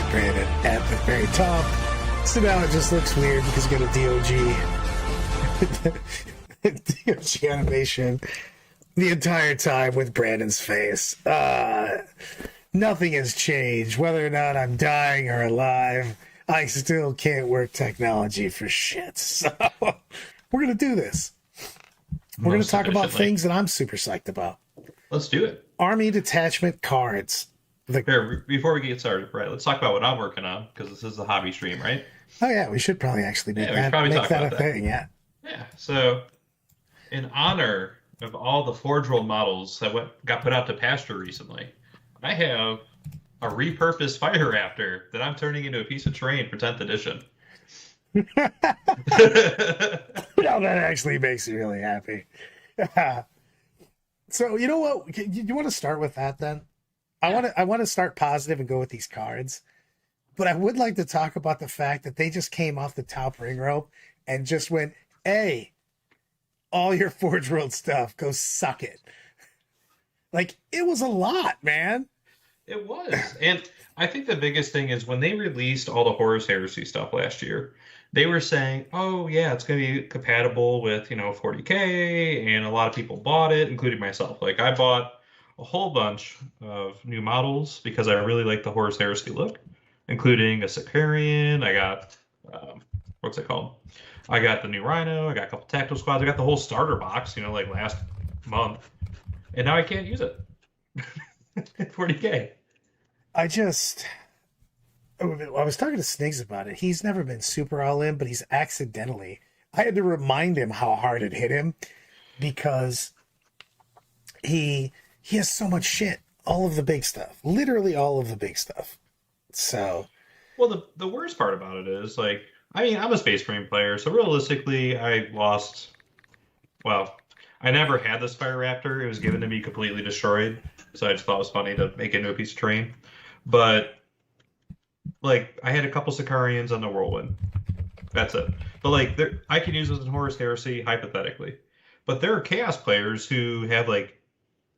put Brandon at the very top. So now it just looks weird because you got a DOG animation the entire time with Brandon's face. Nothing has changed. Whether or not I'm dying or alive, I still can't work technology for shit. So we're going to do this. We're going to talk about things that I'm super psyched about. Let's do it. Army detachment cards. Here, before we get started, right, let's talk about what I'm working on, because this is the hobby stream, right? Oh, yeah, we should probably actually make that a thing, yeah. Yeah, so in honor of all the Forge World models that got put out to pasture recently, I have a repurposed Fire Raptor that I'm turning into a piece of terrain for 10th edition. Now that actually makes me really happy. So, you know what? You want to start with that then? I want to start positive and go with these cards. But I would like to talk about the fact that they just came off the top ring rope and just went, hey, all your Forge World stuff, go suck it. Like, it was a lot, man. It was. And I think the biggest thing is when they released all the Horus Heresy stuff last year, they were saying, oh, yeah, it's going to be compatible with, 40K, and a lot of people bought it, including myself. Like, I bought a whole bunch of new models because I really like the Horus Heresy look, including a Sicarian. I got, what's it called? I got the new Rhino. I got a couple tactical squads. I got the whole starter box, like last month. And now I can't use it. 40K. I was talking to Sniggs about it. He's never been super all in, but he's accidentally. I had to remind him how hard it hit him because he has so much shit. All of the big stuff. Literally all of the big stuff. So. Well, the worst part about it is, I'm a Space Marine player, so realistically, I lost. Well, I never had this Fire Raptor. It was given to me completely destroyed. So I just thought it was funny to make it into a piece of terrain. But, I had a couple Sicarians on the Whirlwind. That's it. But, I can use those in Horus Heresy, hypothetically. But there are Chaos players who have,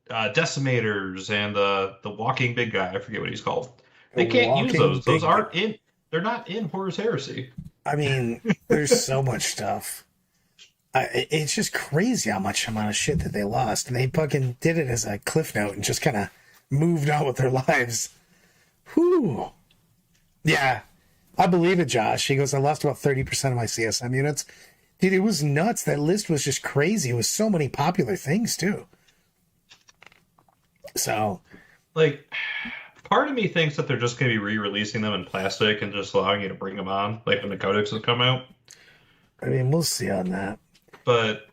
Decimators and the Walking Big Guy. I forget what he's called. They can't use those. Those aren't in... They're not in Horus Heresy. I mean, there's so much stuff. It's just crazy how much amount of shit that they lost. And they fucking did it as a cliff note and just kind of moved on with their lives. Whew. Yeah, I believe it, Josh. He goes, I lost about 30% of my CSM units. Dude, it was nuts. That list was just crazy. It was so many popular things, too. So. Part of me thinks that they're just going to be re-releasing them in plastic and just allowing you to bring them on, when the codexes come out. I mean, we'll see on that. But,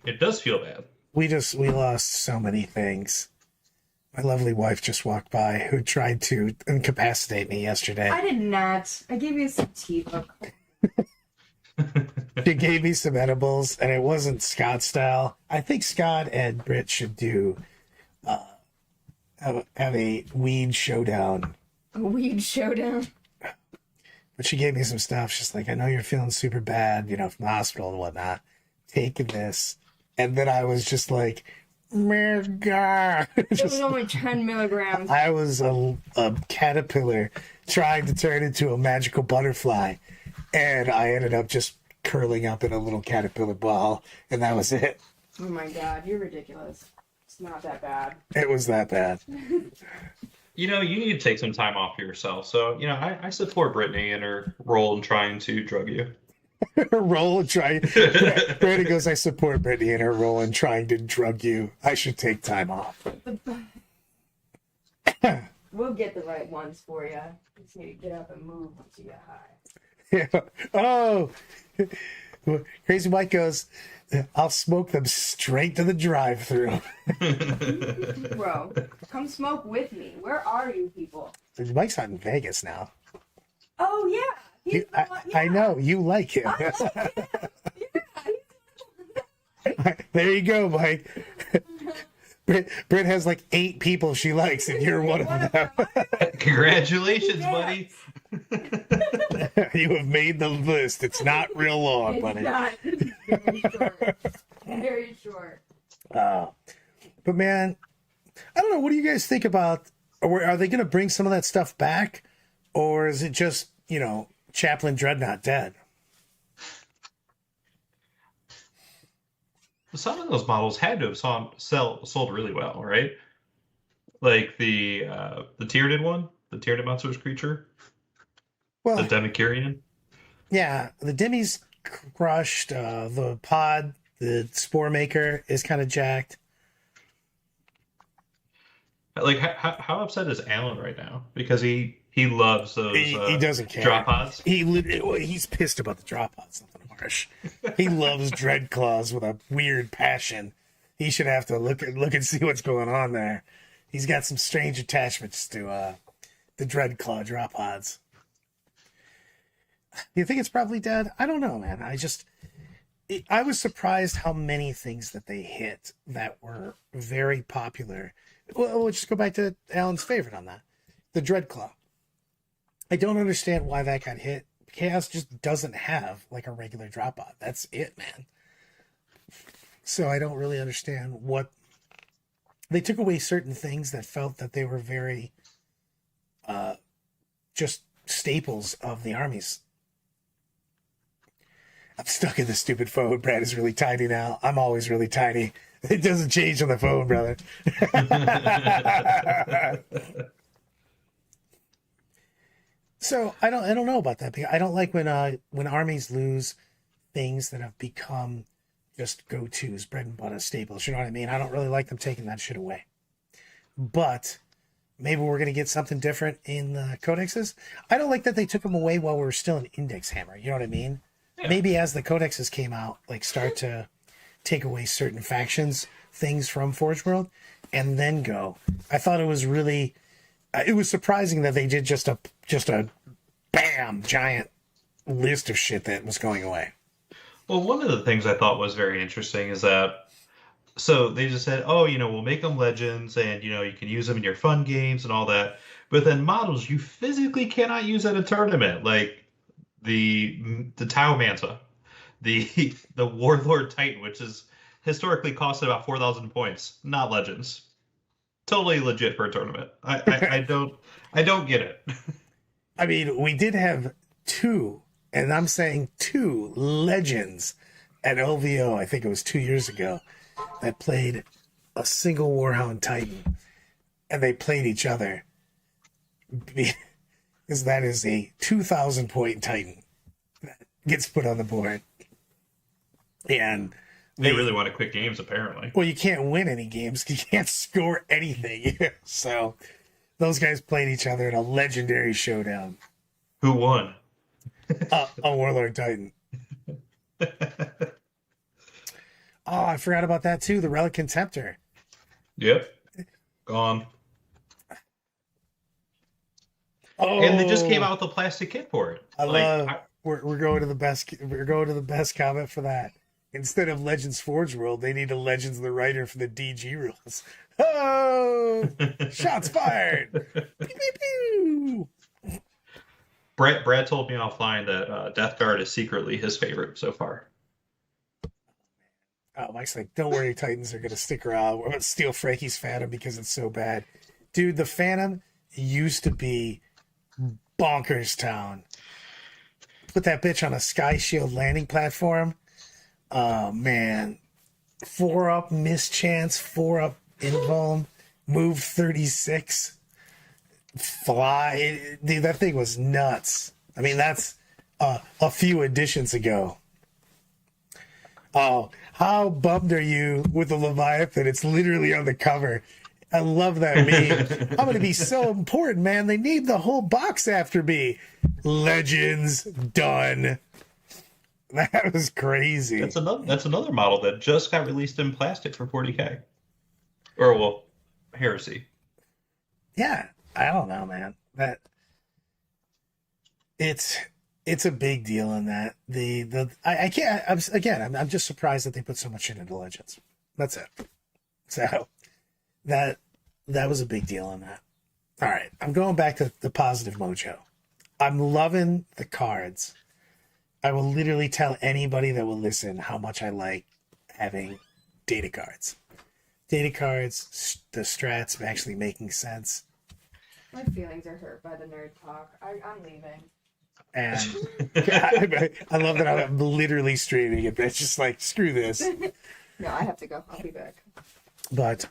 it does feel bad. We lost so many things. My lovely wife just walked by who tried to incapacitate me yesterday. I did not. I gave you some teeth. She gave me some edibles, and it wasn't Scott style. I think Scott and Britt should do have a weed showdown. A weed showdown? But she gave me some stuff. She's like, I know you're feeling super bad, from the hospital and whatnot. Take this. And then I was just like, God. It was only 10 milligrams. I was a caterpillar trying to turn into a magical butterfly. And I ended up just curling up in a little caterpillar ball. And that was it. Oh my God, you're ridiculous. It's not that bad. It was that bad. You need to take some time off for yourself. So, I support Brittany in her role in trying to drug you. Her role in trying... Brandon goes, I support Brittany in her role in trying to drug you. I should take time off. We'll get the right ones for you. You just need to get up and move once you get high. Yeah. Oh! Crazy Mike goes, I'll smoke them straight to the drive-thru. Bro, come smoke with me. Where are you people? Mike's out in Vegas now. Oh, yeah. I know. You like him. I like him. Yeah. There you go, Mike. Britt has 8 people she likes, and you're one of them. Congratulations, buddy. You have made the list. It's not real long, It's buddy. not. Very short. Very short. But man, I don't know. What do you guys think about? Are they going to bring some of that stuff back, Or is it just, Chaplain Dreadnought dead? Some of those models had to have sold really well, right? Like the Tyranid one, the Tyranid monsters creature, the Well, Demikirian. yeah, the Demi's crushed. The pod, the Spore Maker is kind of jacked. Like, how upset is Alan right now? Because he loves those He doesn't care. drop pods. He's pissed about the drop pods. Nothing harsh. He loves Dreadclaws with a weird passion. He should have to look and see what's going on there. He's got some strange attachments to the Dreadclaw drop pods. You think it's probably dead? I don't know, man. I was surprised how many things that they hit that were very popular. Well, we'll just go back to Alan's favorite on that, the Dreadclaw. I don't understand why that got hit. Chaos just doesn't have like a regular drop pod. That's it, man. So I don't really understand what they took away certain things that felt that they were very just staples of the armies. I'm stuck in the stupid phone. Brad is really tiny now. I'm always really tiny. It doesn't change on the phone, brother. So I don't know about that. I don't like when armies lose things that have become just go-tos, bread and butter staples. You know what I mean? I don't really like them taking that shit away. But maybe we're gonna get something different in the codexes. I don't like that they took them away while we were still an index hammer. You know what I mean? Yeah. Maybe as the codexes came out, like start to take away certain factions, things from Forge World, and then go. I thought it was really, it was surprising that they did just a bam giant list of shit that was going away. Well, one of the things I thought was very interesting is that, so they just said, oh, we'll make them legends and, you can use them in your fun games and all that. But then models you physically cannot use at a tournament, like the Tau Manta, the Warlord Titan, which is historically costed about 4,000 points, not legends. Totally legit for a tournament. I don't get it. I mean, we did have two, and I'm saying two legends at LVO, I think it was 2 years ago, that played a single Warhound Titan, and they played each other. Because that is a 2,000 point Titan that gets put on the board. And they really want to quit games, apparently. Well, you can't win any games because you can't score anything. So those guys played each other in a legendary showdown. Who won? A Warlord Titan. Oh, I forgot about that too. The Relic Contemptor. Yep. Gone. Oh, and they just came out with a plastic kit for it. We're going to the best. We're going to the best comment for that. Instead of Legends Forge World, they need a Legends the Writer for the DG rules. Oh, shots fired! Pew, pew, pew. Brad told me offline that Death Guard is secretly his favorite so far. Oh, Mike's like, don't worry, Titans are going to stick around. We're going to steal Frankie's Phantom because it's so bad. Dude, the Phantom used to be bonkers town. Put that bitch on a Sky Shield landing platform. Oh, man. 4-up mischance, 4-up invuln, move 36, fly. Dude, that thing was nuts. I mean, that's a few editions ago. Oh, how bummed are you with the Leviathan? It's literally on the cover. I love that meme. I'm going to be so important, man. They named the whole box after me. Legends done. That was crazy. That's another model that just got released in plastic for 40K. Or, well, Heresy. Yeah, I don't know, man. That it's a big deal in that. I can't. I'm just surprised that they put so much shit into Legends. That's it. So that was a big deal in that. All right, I'm going back to the positive mojo. I'm loving the cards. I will literally tell anybody that will listen how much I like having data cards. Data cards, the strats actually making sense. My feelings are hurt by the nerd talk. I'm leaving. And I love that I'm literally streaming it, but it's just like, screw this. No, I have to go. I'll be back. But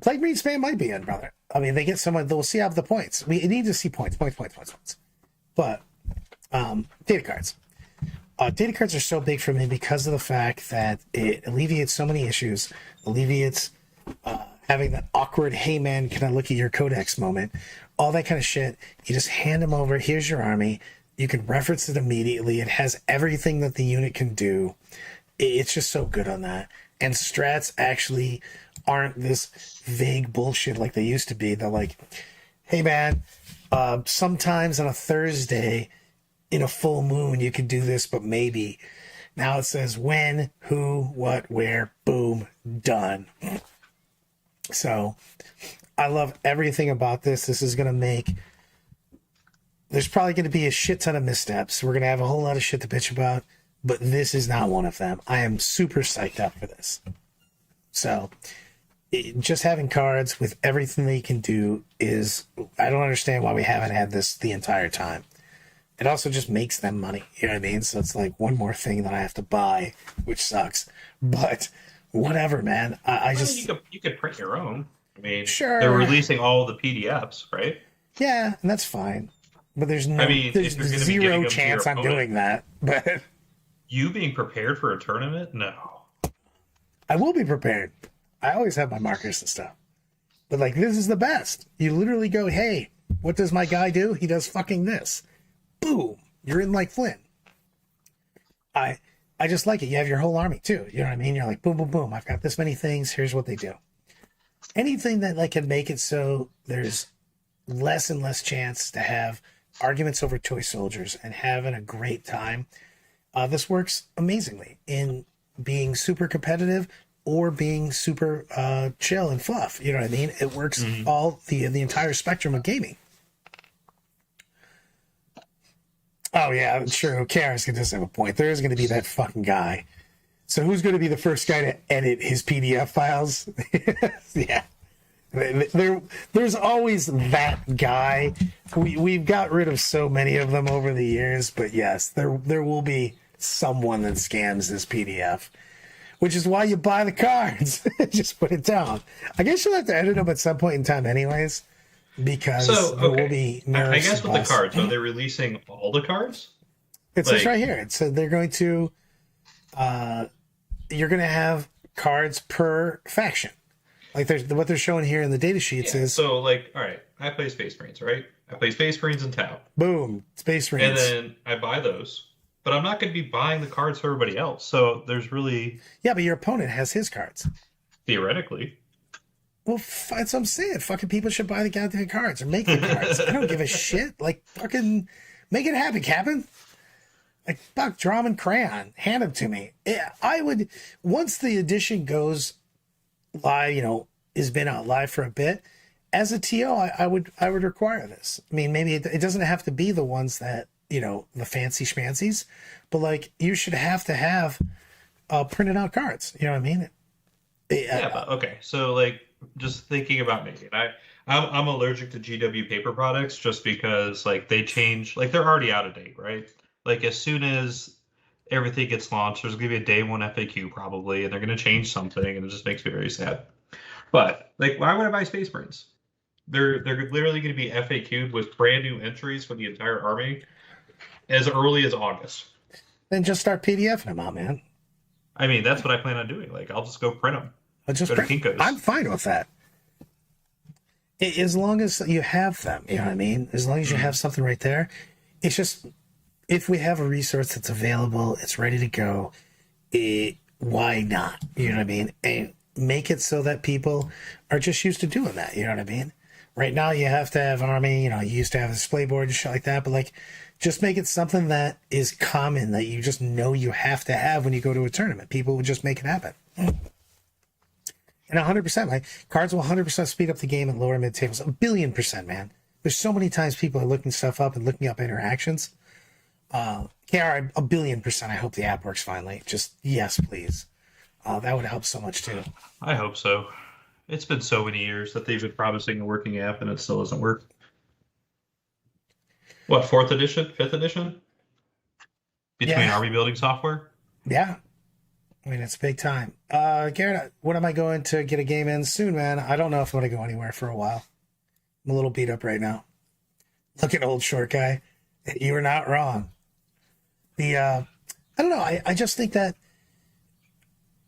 Plague Marines fan might be in, brother. I mean, they get someone, they'll see out the points. We need to see points. But data cards. Data cards are so big for me because of the fact that it alleviates so many issues, alleviates having that awkward, hey man, can I look at your codex moment, all that kind of shit. You just hand them over, here's your army. You can reference it immediately. It has everything that the unit can do. It's just so good on that. And strats actually aren't this vague bullshit like they used to be. They're like, hey man, sometimes on a Thursday in a full moon you can do this, but maybe. Now it says when, who, what, where, boom, done. So I love everything about this. This is going to make, there's probably going to be a shit ton of missteps. We're going to have a whole lot of shit to bitch about, but this is not one of them. I am super psyched up for this. So just having cards with everything they can do is, I don't understand why we haven't had this the entire time. It also just makes them money. You know what I mean? So it's like one more thing that I have to buy, which sucks. But whatever, man. I just... You could print your own. I mean, sure. They're releasing all the PDFs, right? Yeah, and that's fine. But there's no, I mean, there's zero chance I'm doing that. But you being prepared for a tournament? No. I will be prepared. I always have my markers and stuff. But like, this is the best. You literally go, hey, what does my guy do? He does fucking this. Boom. You're in like Flynn. I just like it. You have your whole army too. You know what I mean? You're like, boom, boom, boom. I've got this many things. Here's what they do. Anything that like can make it so there's less and less chance to have arguments over toy soldiers and having a great time. This works amazingly in being super competitive or being super chill and fluff. You know what I mean? It works all the entire spectrum of gaming. Oh yeah, true. Karen's can just have a point. There is going to be that fucking guy. So who's going to be the first guy to edit his PDF files? Yeah. There's always that guy. We've got rid of so many of them over the years, but yes, there will be someone that scams this PDF, which is why you buy the cards. Just put it down. I guess you'll have to edit them at some point in time anyways, because there will be I guess with the cards, are they releasing all the cards? It says right here. It said they're going to you're going to have cards per faction. Like what they're showing here in the data sheets is... So, like, all right, I play Space Marines, right? I play Space Marines and Tau. Boom, Space Marines. And then I buy those. But I'm not going to be buying the cards for everybody else. So there's really... Yeah, but your opponent has his cards. Theoretically. Well, that's what I'm saying. Fucking people should buy the goddamn cards or make the cards. I don't give a shit. Like, fucking make it happen, Captain. Like, fuck, draw them in crayon. Hand them to me. Yeah, I would... Once the edition goes... live, has been out live for a bit. As a TO, I would require this. I mean, maybe it doesn't have to be the ones that, the fancy schmancies, but like you should have to have printed out cards. You know what I mean? Yeah, but okay. So like just thinking about me, I'm allergic to GW paper products just because like they change, like they're already out of date, right? Like as soon as everything gets launched, there's going to be a day one FAQ probably, and they're going to change something, and it just makes me very sad. But like, why would I buy Space Marines? They're literally going to be FAQ'd with brand new entries for the entire army as early as August. Then just start PDFing them out, man. I mean, that's what I plan on doing. Like, I'll just go print them. I'm fine with that. As long as you have them, you know what I mean? As long as you have something right there. It's just, if we have a resource that's available, it's ready to go, why not? You know what I mean? And make it so that people are just used to doing that. You know what I mean? Right now, you have to have army. You used to have a display board and shit like that. But like, just make it something that is common that you just know you have to have when you go to a tournament. People will just make it happen. And 100%, like cards will 100% speed up the game at lower mid tables. 1,000,000,000%, man. There's so many times people are looking stuff up and looking up interactions. KR, 1,000,000,000%. I hope the app works finally. Just yes, please. That would help so much too. I hope so. It's been so many years that they've been promising a working app and it still doesn't work. What, fourth edition, fifth edition? Between Yeah, army building software? yeah. I mean, it's big time. Garrett, when am I going to get a game in soon, man? I don't know if I'm going to go anywhere for a while. I'm a little beat up right now. Look at old short guy. You were not wrong. I don't know. I just think that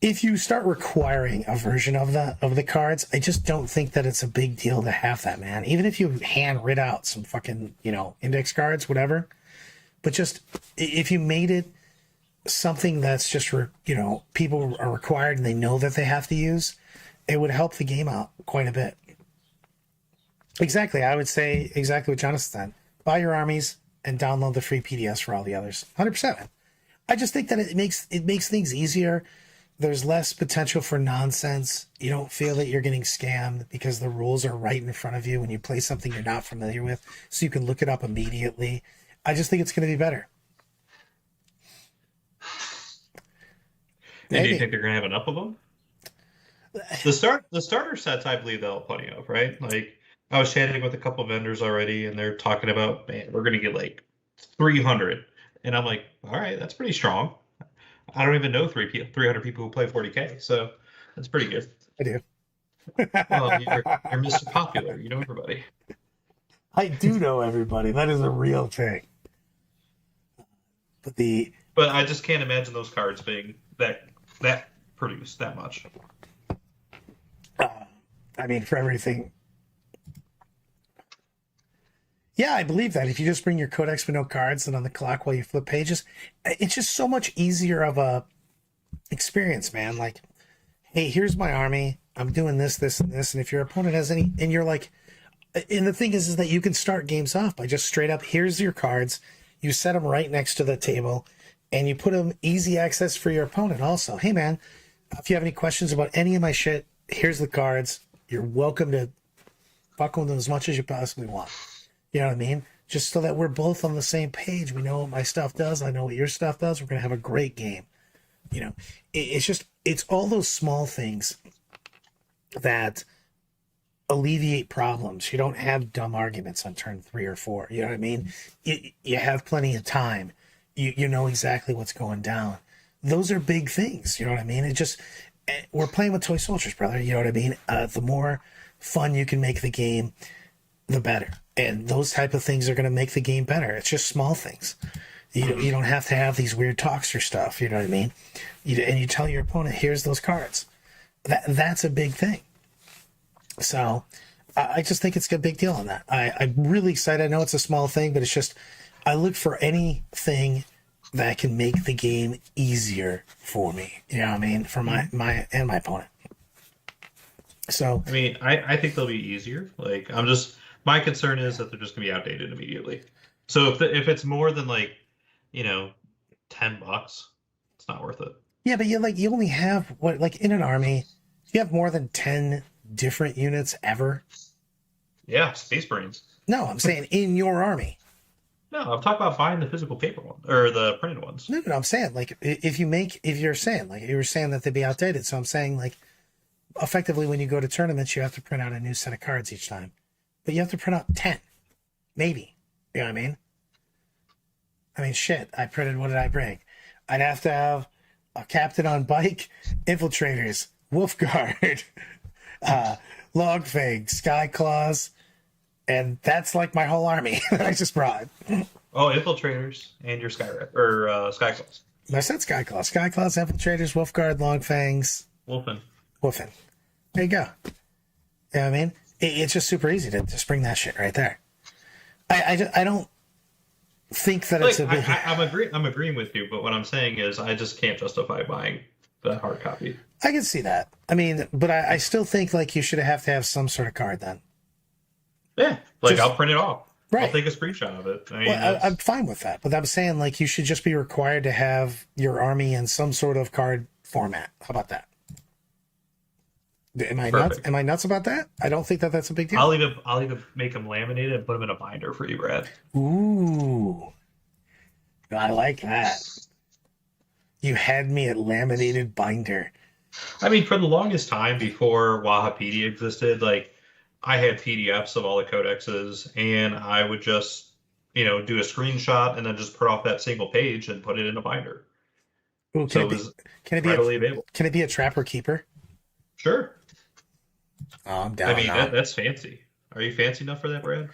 if you start requiring a version of the cards, I just don't think that it's a big deal to have that, man. Even if you hand writ out some fucking, index cards, whatever. But just if you made it something that's just people are required and they know that they have to use, it would help the game out quite a bit. Exactly. I would say exactly what Jonathan said. Buy your armies and download the free PDFs for all the others. 100%. I just think that it makes things easier. There's less potential for nonsense. You don't feel that you're getting scammed because the rules are right in front of you when you play something you're not familiar with, so you can look it up immediately. I just think it's going to be better. And do you think they're going to have enough of them? The starter sets, I believe they'll have plenty of, right? Like, I was chatting with a couple of vendors already, and they're talking about, man, we're going to get like 300. And I'm like, all right, that's pretty strong. I don't even know 300 people who play 40K, so that's pretty good. I do. Well, you're Mr. Popular. You know everybody. I do know everybody. That is a real thing. But I just can't imagine those cards being that produced that much. I mean, for everything. Yeah, I believe that. If you just bring your codex with no cards and on the clock while you flip pages, it's just so much easier of a experience, man. Like, hey, here's my army. I'm doing this, this, and this. And if your opponent has any, and you're like, and the thing is that you can start games off by just straight up, here's your cards. You set them right next to the table and you put them easy access for your opponent also. Hey, man, if you have any questions about any of my shit, here's the cards. You're welcome to fuck with them as much as you possibly want. You know what I mean? Just so that we're both on the same page. We know what my stuff does. I know what your stuff does. We're going to have a great game. It's all those small things that alleviate problems. You don't have dumb arguments on turn 3 or 4. You know what I mean? You have plenty of time. You know exactly what's going down. Those are big things. You know what I mean? We're playing with toy soldiers, brother. You know what I mean? The more fun you can make the game, the better. And those type of things are going to make the game better. It's just small things. You don't have to have these weird talks or stuff. You know what I mean? And you tell your opponent, here's those cards. That's a big thing. So I just think it's a big deal on that. I'm really excited. I know it's a small thing, but it's just, I look for anything that can make the game easier for me. You know what I mean? For my opponent. So I mean, I think they'll be easier. Like, my concern is that they're just gonna be outdated immediately. So if it's more than $10, it's not worth it. yeah, but you only have in an army, you have more than 10 different units ever. Yeah, Space Marines. No, I'm saying in your army. No, I'm talking about buying the physical paper one or the printed ones. No, I'm saying if you're saying you were saying that they'd be outdated. So I'm saying effectively when you go to tournaments, you have to print out a new set of cards each time. But you have to print out 10, maybe. You know what I mean? I mean, shit. I printed, what did I bring? I'd have to have a captain on bike, infiltrators, wolf guard, logfang, sky claws, and that's like my whole army that I just brought. Oh, infiltrators and your sky claws. I said sky claws, infiltrators, wolf guard, logfangs, Wolfen. There you go. You know what I mean? It's just super easy to just bring that shit right there. I don't think that it's a big... I'm agreeing with you, but what I'm saying is I just can't justify buying the hard copy. I can see that. I mean, but I still think you should have to have some sort of card then. Yeah, I'll print it off. Right. I'll take a screenshot of it. I'm fine with that, but I'm saying you should just be required to have your army in some sort of card format. How about that? Am I nuts? Am I nuts about that? I don't think that's a big deal. I'll even make them laminated and put them in a binder for you, Brad. Ooh, I like that. You had me at laminated binder. I mean, for the longest time before Wahapedia existed, like I had PDFs of all the codexes, and I would just, do a screenshot and then just put off that single page and put it in a binder. Ooh, So it was can it be a readily available. can it be a trapper keeper? Sure. Oh, I'm I down mean, now. that's fancy. Are you fancy enough for that, Brad?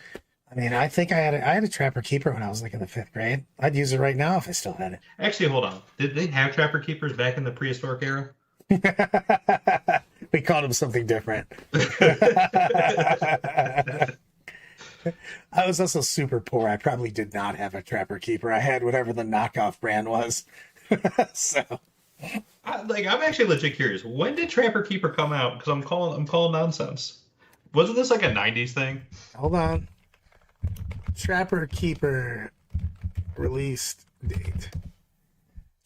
I mean, I think I had a trapper keeper when I was like in the fifth grade. I'd use it right now if I still had Actually, hold on. Did they have trapper keepers back in the prehistoric era? it. We called him something different. I was also super poor. I probably did not have a trapper keeper. I had whatever the knockoff brand was. So I'm actually legit curious. When did Trapper Keeper come out? Because I'm calling nonsense. Wasn't this like a '90s thing? hold on. Trapper keeper released date.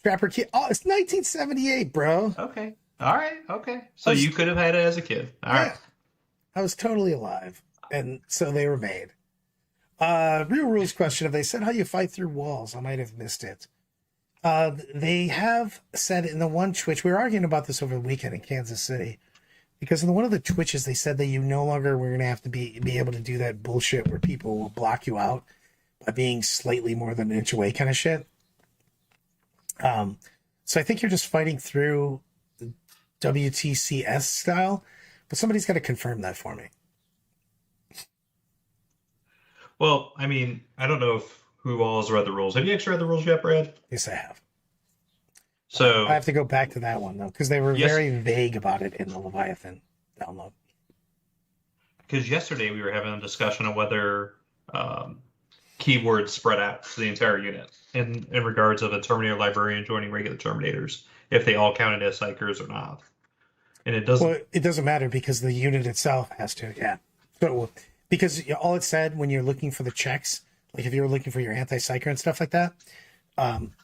Trapper keeper. Oh, it's 1978, bro. Okay. All right. Okay. So was- you could have had it as a kid. All right. Yeah. I was totally alive, and so they were made. Real rules question: Have they said how you fight through walls? I might have missed it. They have said in the one Twitch, we were arguing about this over the weekend in Kansas City, because in one of the Twitches they said that you no longer were going to have to be able to do that bullshit where people will block you out by being slightly more than an inch away kind of shit. So I think you're just fighting through the WTCS style, but somebody's got to confirm that for me. Well, I mean, I don't know if who all has read the rules. Have you actually read the rules yet, Brad? Yes, I have. So I have to go back to that one though, because they were Yes. very vague about it in the Leviathan download. because yesterday we were having a discussion on whether keywords spread out to the entire unit in regards of a Terminator librarian joining regular Terminators, if they all counted as psychers or not. And it doesn't. Well, it doesn't matter because the unit itself has to, yeah. So, because all it said when you're looking for the checks, like if you were looking for your anti-psyker and stuff like that,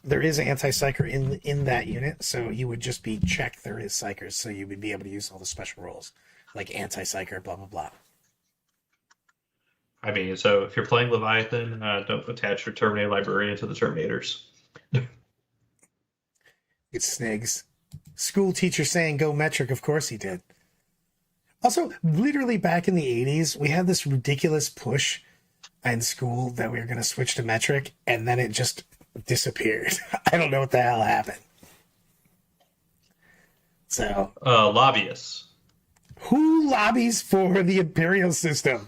there is an anti-psyker in that unit, so you would just be check there is psychers, so you would be able to use all the special roles, like anti-psyker, blah, blah, blah. I mean, so if you're playing Leviathan, don't attach your Terminator librarian to the Terminators. It's Snigs. School teacher saying go metric, of course he did. Also, literally back in the 80s, we had this ridiculous push in school that we were going to switch to metric, and then it just disappeared. I don't know what the hell happened. So, Lobbyists. who lobbies for the imperial system?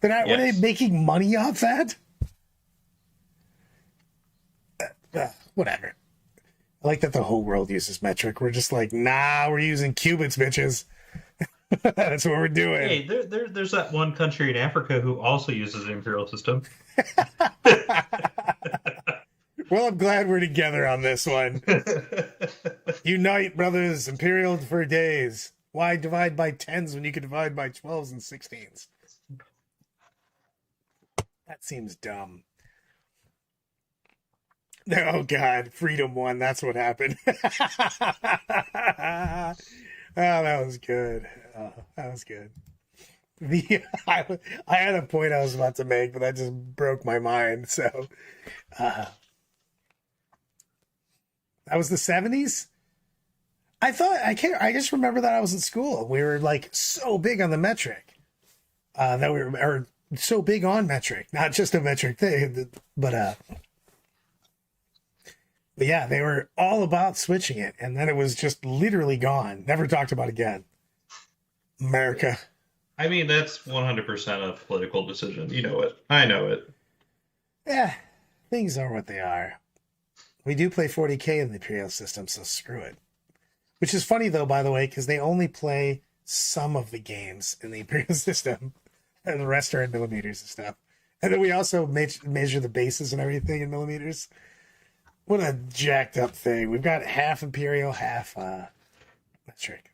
Were they Yes. making money off that? Whatever. I like that the whole world uses metric. We're just like, nah, we're using cubits, bitches. That's what we're doing. Hey, there's that one country in Africa who also uses the imperial system. Well, I'm glad we're together on this one. Unite, brothers. Imperial for days. Why divide by 10s when you can divide by 12s and 16s? That seems dumb. Oh, God. Freedom won. That's what happened. Oh, that was good. Oh, that was good. I had a point I was about to make, but that just broke my mind. So, that was the 70s. I just remember that I was in school. We were like so big on the metric, or so big on metric, not just a metric thing, but yeah, they were all about switching it, and then it was just literally gone. Never talked about again. America. I mean, that's 100% a political decision. You know it. I know it. Yeah, things are what they are. We do play 40K in the Imperial system, so screw it. Which is funny, though, by the way, because they only play some of the games in the Imperial system, and the rest are in millimeters and stuff. And then we also measure the bases and everything in millimeters. What a jacked up thing. We've got half Imperial, half metric.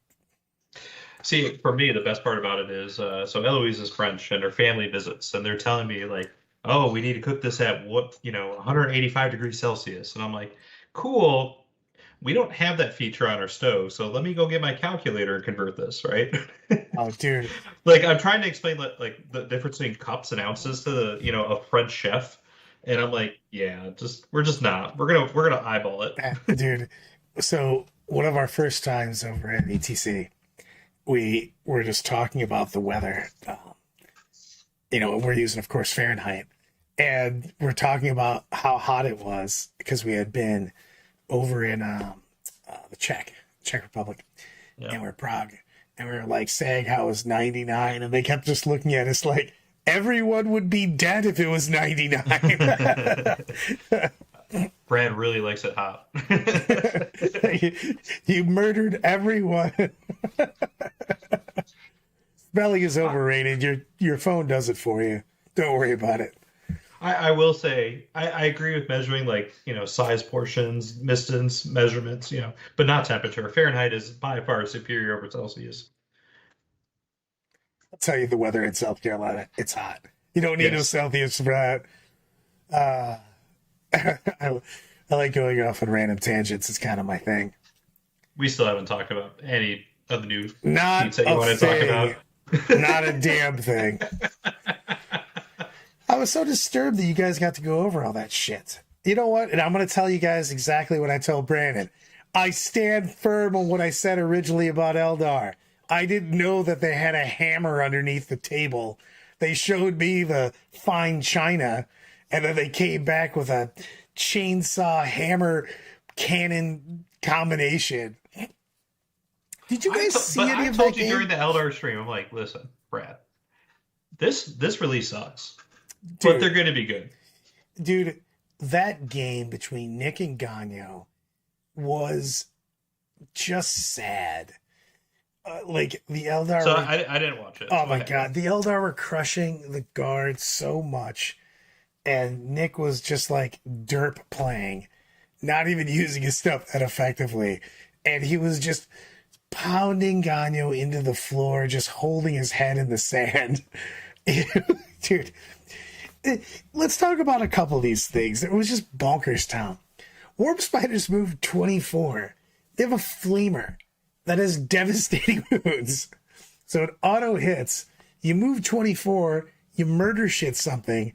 See, for me, the best part about it is, so Eloise is French, and her family visits, and they're telling me like, "Oh, we need to cook this at 185 degrees Celsius," and I'm like, "Cool. We don't have that feature on our stove, so let me go get my calculator and convert this, right?" Oh, dude. Like I'm trying to explain like the difference between cups and ounces to a French chef, and I'm like, yeah, we're gonna eyeball it. Dude. So one of our first times over at ETC, we were just talking about the weather. We're using, of course, Fahrenheit. And we're talking about how hot it was because we had been over in the Czech Republic. Yeah. And we're Prague. And we were like saying how it was 99. And they kept just looking at us like, everyone would be dead if it was 99. Brad really likes it hot. You murdered everyone. Spelling is overrated. Your phone does it for you. Don't worry about it. I will say I agree with measuring size portions, distance measurements, but not temperature. Fahrenheit is by far superior over Celsius. I'll tell you the weather in South Carolina. It's hot. You don't need no Celsius for that. I like going off on random tangents. It's kind of my thing. We still haven't talked about any of the new Not tweets that you want to talk about. Not a damn thing. I was so disturbed that you guys got to go over all that shit. You know what? And I'm going to tell you guys exactly what I told Brandon. I stand firm on what I said originally about Eldar. I didn't know that they had a hammer underneath the table. They showed me the fine china, and then they came back with a chainsaw hammer cannon combination. Did you guys see any of that? I told you during the Eldar stream, I'm like, listen, Brad, this really sucks. Dude, but they're going to be good. Dude, that game between Nick and Gagno was just sad. Like the Eldar. So I didn't watch it. Oh my God. The Eldar were crushing the guards so much. And Nick was just like derp playing, not even using his stuff that effectively. And he was just pounding Gagno into the floor, just holding his head in the sand. Dude. Let's talk about a couple of these things. It was just bonkers town. Warp Spiders moved 24. They have a flamer that has devastating wounds. So it auto hits. You move 24. You murder shit something.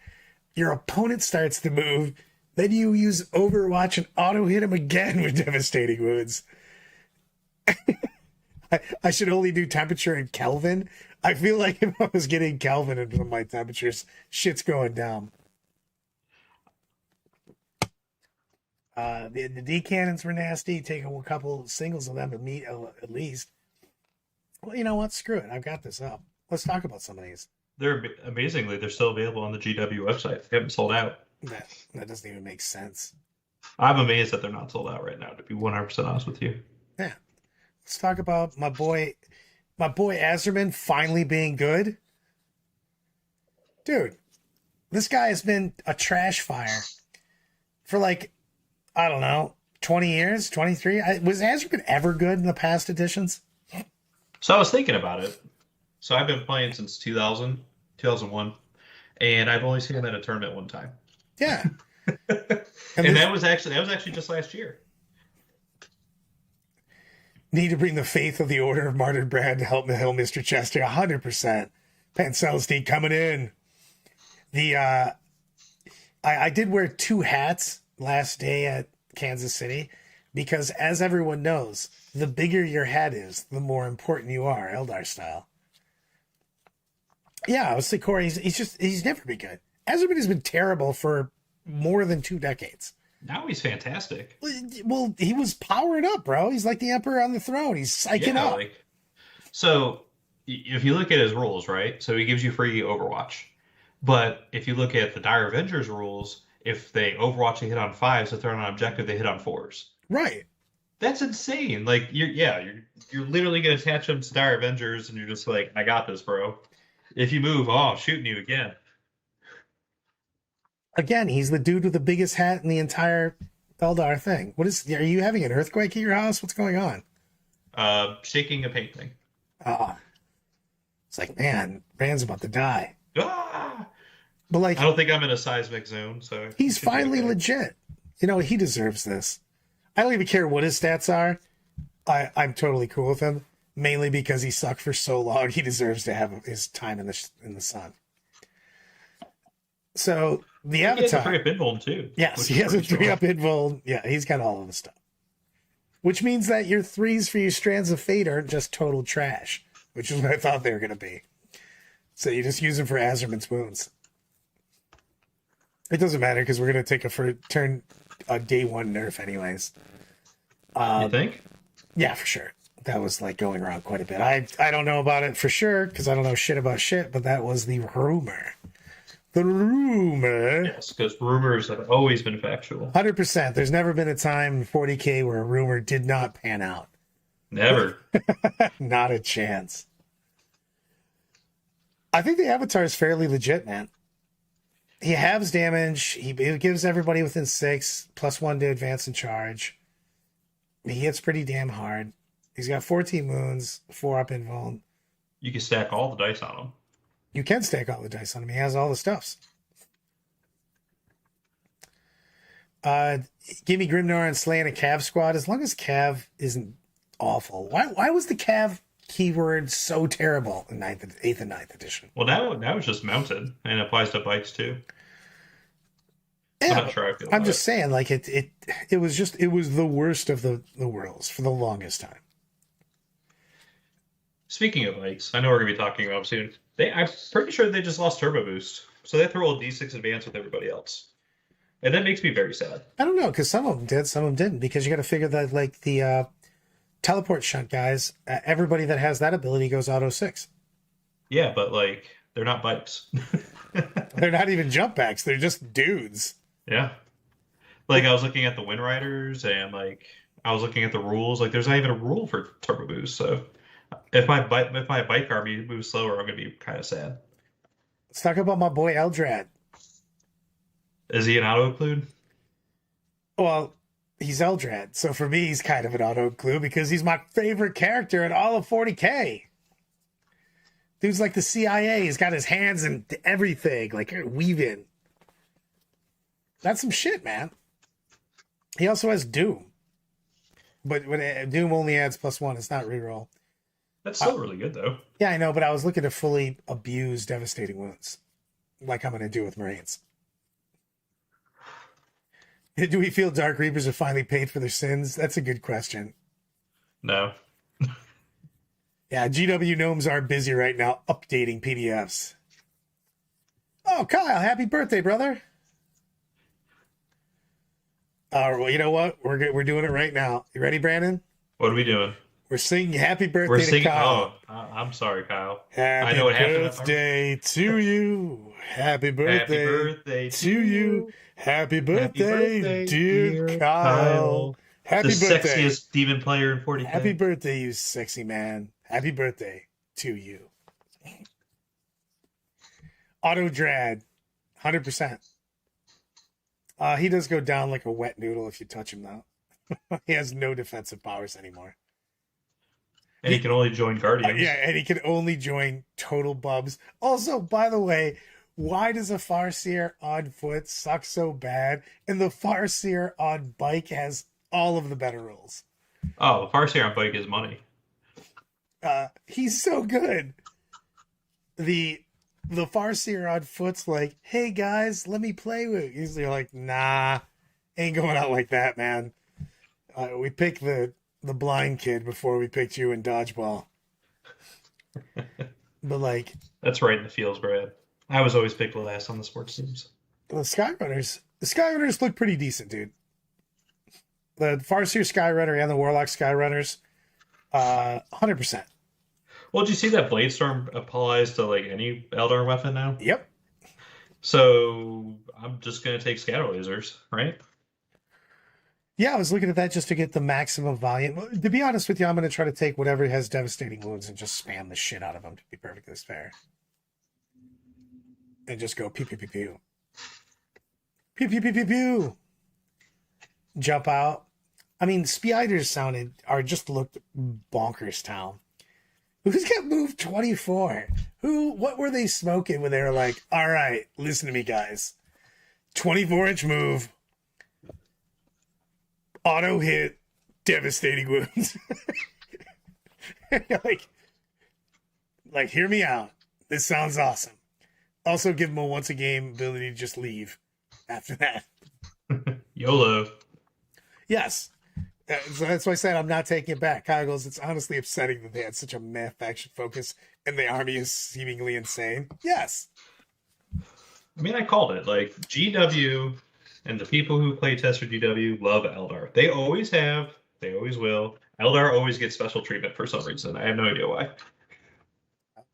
Your opponent starts to move. Then you use Overwatch and auto hit him again with devastating wounds. I should only do temperature in Kelvin. I feel like if I was getting Kelvin into my temperatures, shit's going down. The D cannons were nasty. Taking a couple singles of them at least. Well, you know what? Screw it. I've got this up. Let's talk about some of these. They're still available on the GW website. They haven't sold out. That doesn't even make sense. I'm amazed that they're not sold out right now, to be 100% honest with you. Yeah. Let's talk about my boy Azerman finally being good. Dude, this guy has been a trash fire for I don't know, 20 years, 23. Was Azerman ever good in the past editions? So I was thinking about it. So I've been playing since 2001, and I've only seen him at a tournament one time. Yeah. And that was actually just last year. Need to bring the faith of the Order of Martyred Brad to help Mr. Chester. 100%. Pancelstein coming in. I did wear 2 hats last day at Kansas City because, as everyone knows, the bigger your hat is, the more important you are, Eldar style. Yeah, I would say Corey, he's never been good. Azerman has been terrible for more than 2 decades. Now he's fantastic. Well, he was powered up, bro. He's like the emperor on the throne. He's psyching up. So if you look at his rules, right? So he gives you free Overwatch. But if you look at the Dire Avengers rules, if they Overwatch, they hit on 5s. If they're on an objective, they hit on 4s. Right. That's insane. Like you're literally gonna attach them to Dire Avengers, and you're just like, I got this, bro. If you move, I'm shooting you again. Again, he's the dude with the biggest hat in the entire Eldar thing. Are you having an earthquake at your house? What's going on? Shaking a painting. It's like, man, Brand's about to die. Ah! But I don't think I'm in a seismic zone, so he's finally legit. You know, he deserves this. I don't even care what his stats are. I'm totally cool with him, mainly because he sucked for so long. He deserves to have his time in the sun. So the Avatar. He has a 3-up invuln too. Yes, he has a 3-up invuln. Yeah, he's got all of the stuff. Which means that your 3s for your Strands of Fate aren't just total trash, which is what I thought they were going to be. So you just use them for Azerman's wounds. It doesn't matter because we're going to take a day 1 nerf anyways. You think? Yeah, for sure. That was like going around quite a bit. I don't know about it for sure because I don't know shit about shit, but that was the rumor. The rumor. Yes, because rumors have always been factual. 100%. There's never been a time in 40K where a rumor did not pan out. Never. Not a chance. I think the Avatar is fairly legit, man. He halves damage. He gives everybody within 6 +1 to advance and charge. He hits pretty damn hard. He's got 14 wounds, 4 up invuln. You can stack all the dice on him. You can stack all the dice on him. He has all the stuffs. Give me Grimnor and slaying a Cav squad. As long as Cav isn't awful. Why was the Cav keyword so terrible in 8th and 9th edition? Well, now it's just mounted and applies to bikes too. Yeah, I'm not sure I feel I'm about just saying, like it was the worst of the worlds for the longest time. Speaking of bikes, I know we're gonna be talking about them soon. I'm pretty sure they just lost turbo boost, so they have to roll a D6 advance with everybody else, and that makes me very sad. I don't know because some of them did, some of them didn't. Because you got to figure that like the teleport shunt guys, everybody that has that ability goes auto 6. Yeah, but like they're not bikes. They're not even jump backs. They're just dudes. Yeah. Like I was looking at the Wind Riders and like I was looking at the rules. Like there's not even a rule for turbo boost. So if my bike army moves slower, I'm gonna be kind of sad. Let's talk about my boy Eldrad. Is he an auto include? Well, he's Eldrad, so for me, he's kind of an auto include because he's my favorite character in all of 40K. Dude's like the CIA. He's got his hands in everything, like weaving. That's some shit, man. He also has Doom. But when Doom only adds +1, it's not reroll. That's still really good though. Yeah, I know, but I was looking to fully abuse Devastating Wounds, like I'm going to do with Marines. Do we feel Dark Reapers have finally paid for their sins? That's a good question. No. Yeah, GW Gnomes are busy right now updating PDFs. Oh, Kyle, happy birthday, brother. Well, you know what? We're doing it right now. You ready, Brandon? What are we doing? We're singing happy birthday We're to singing. Kyle. Oh, I'm sorry, Kyle. Happy I know what happened. birthday to you. Happy birthday, Happy birthday to you. Happy birthday, dear Kyle. Happy the birthday. sexiest demon player in 40K. Happy birthday, you sexy man. Happy birthday to you. Auto Drad, 100%. He does go down like a wet noodle if you touch him, though. He has no defensive powers anymore. And he can only join Guardians. Yeah, and he can only join total bubs. Also, by the way, why does a Farseer on foot suck so bad? And the Farseer on bike has all of the better rules. Oh, the Farseer on bike is money. He's so good. The Farseer on foot's like, hey guys, let me play with you. He's like, nah, ain't going out like that, man. We picked the blind kid before we picked you in dodgeball. But like, that's right in the fields, Brad. I was always picked last on the sports teams. The Skyrunners look pretty decent, dude. The Farseer Skyrunner and the Warlock Skyrunners, 100%. Well, did you see that Bladestorm applies to like any Eldar weapon now? Yep. So I'm just gonna take scatter lasers, right? Yeah, I was looking at that just to get the maximum volume. Well, to be honest with you, I'm going to try to take whatever has devastating wounds and just spam the shit out of them, to be perfectly fair. And just go pew, pew, pew, pew. Pew, pew, pew, pew, pew. Jump out. I mean, Spiders just looked bonkers town. Who's got moved 24? What were they smoking when they were like, all right, listen to me, guys. 24-inch move. Auto hit, devastating wounds. like, hear me out. This sounds awesome. Also, give him a once a game ability to just leave after that. YOLO. Yes. So that's why I said I'm not taking it back. Kyle goes, it's honestly upsetting that they had such a meh faction focus and the army is seemingly insane. Yes. I mean, I called it. Like, GW and the people who play test for GW love Eldar. They always have. They always will. Eldar always gets special treatment for some reason. I have no idea why.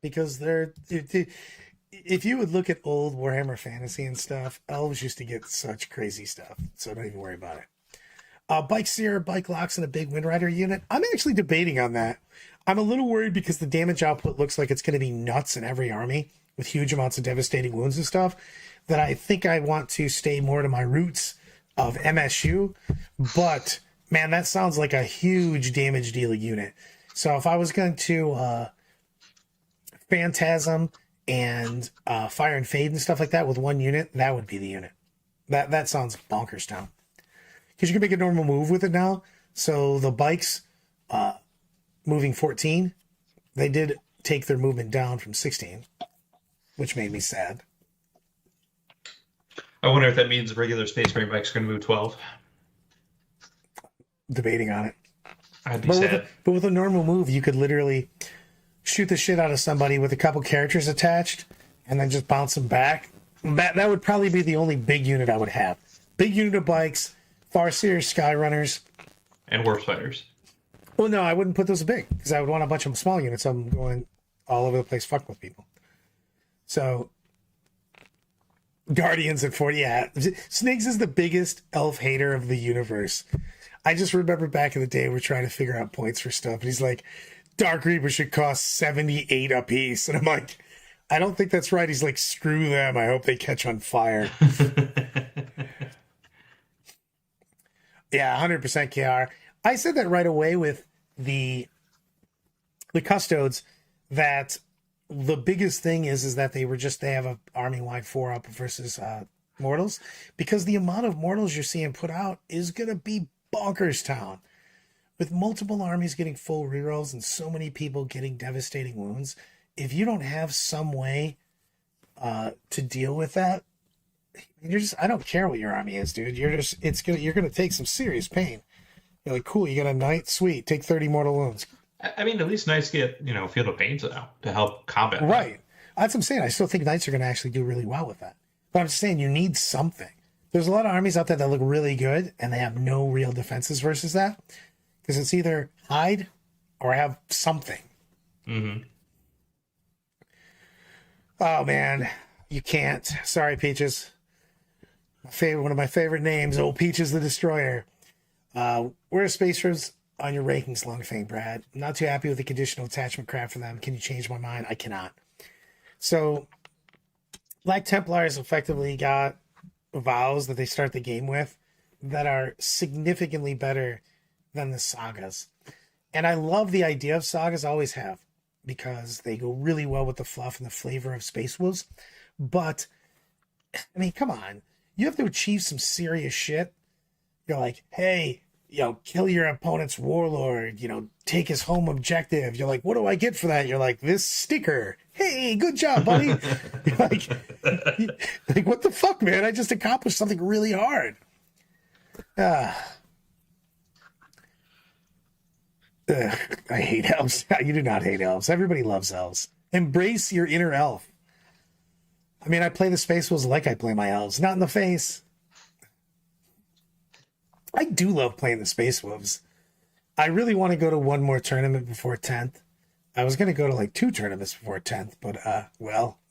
Because if you would look at old Warhammer Fantasy and stuff, elves used to get such crazy stuff. So don't even worry about it. Bike Seer, Bike Locks, and a big Wind Rider unit. I'm actually debating on that. I'm a little worried because the damage output looks like it's going to be nuts in every army with huge amounts of devastating wounds and stuff, that I think I want to stay more to my roots of MSU. But, man, that sounds like a huge damage dealing unit. So if I was going to Phantasm and Fire and Fade and stuff like that with one unit, that would be the unit. That sounds bonkers town. Because you can make a normal move with it now. So the bikes moving 14, they did take their movement down from 16, which made me sad. I wonder if that means regular Space Marine bikes are going to move 12. Debating on it. I'd be sad. But with a normal move, you could literally shoot the shit out of somebody with a couple characters attached and then just bounce them back. That would probably be the only big unit I would have. Big unit of bikes, Farseer, Skyrunners. And Warp Spiders. Well, no, I wouldn't put those big because I would want a bunch of small units. I'm going all over the place fucking with people. So, Guardians at 40, yeah. Sniggs is the biggest elf hater of the universe. I just remember back in the day, we're trying to figure out points for stuff, and he's like, Dark Reaper should cost 78 apiece. And I'm like, I don't think that's right. He's like, screw them. I hope they catch on fire. Yeah, 100% KR. I said that right away with the Custodes, that the biggest thing is that they have a army-wide 4-up versus Mortals, because the amount of Mortals you're seeing put out is going to be bonkers town. With multiple armies getting full rerolls and so many people getting devastating wounds, if you don't have some way to deal with that, I don't care what your army is, dude. You're gonna take some serious pain. You're like, cool, you got a knight, sweet, take 30 mortal wounds. I mean, at least knights get, Field of Pains out to help combat. Right. That's what I'm saying. I still think knights are gonna actually do really well with that. But I'm just saying you need something. There's a lot of armies out there that look really good and they have no real defenses versus that. Because it's either hide or have something. Mm-hmm. Oh man, you can't. Sorry, Peaches. One of my favorite names, old Peaches the Destroyer. Where are Space Ribs on your rankings, Longfang Brad? I'm not too happy with the conditional attachment crap for them. Can you change my mind? I cannot. So, Black Templars effectively got vows that they start the game with that are significantly better than the sagas. And I love the idea of sagas, I always have, because they go really well with the fluff and the flavor of Space Wolves. But, I mean, come on. You have to achieve some serious shit. You're like, hey, kill your opponent's warlord, take his home objective. You're like, what do I get for that? You're like, this sticker. Hey, good job, buddy. You're like, what the fuck, man? I just accomplished something really hard. I hate elves. You do not hate elves. Everybody loves elves. Embrace your inner elf. I mean, I play the Space Wolves like I play my elves, not in the face. I do love playing the Space Wolves. I really want to go to one more tournament before 10th. I was going to go to like 2 tournaments before 10th, but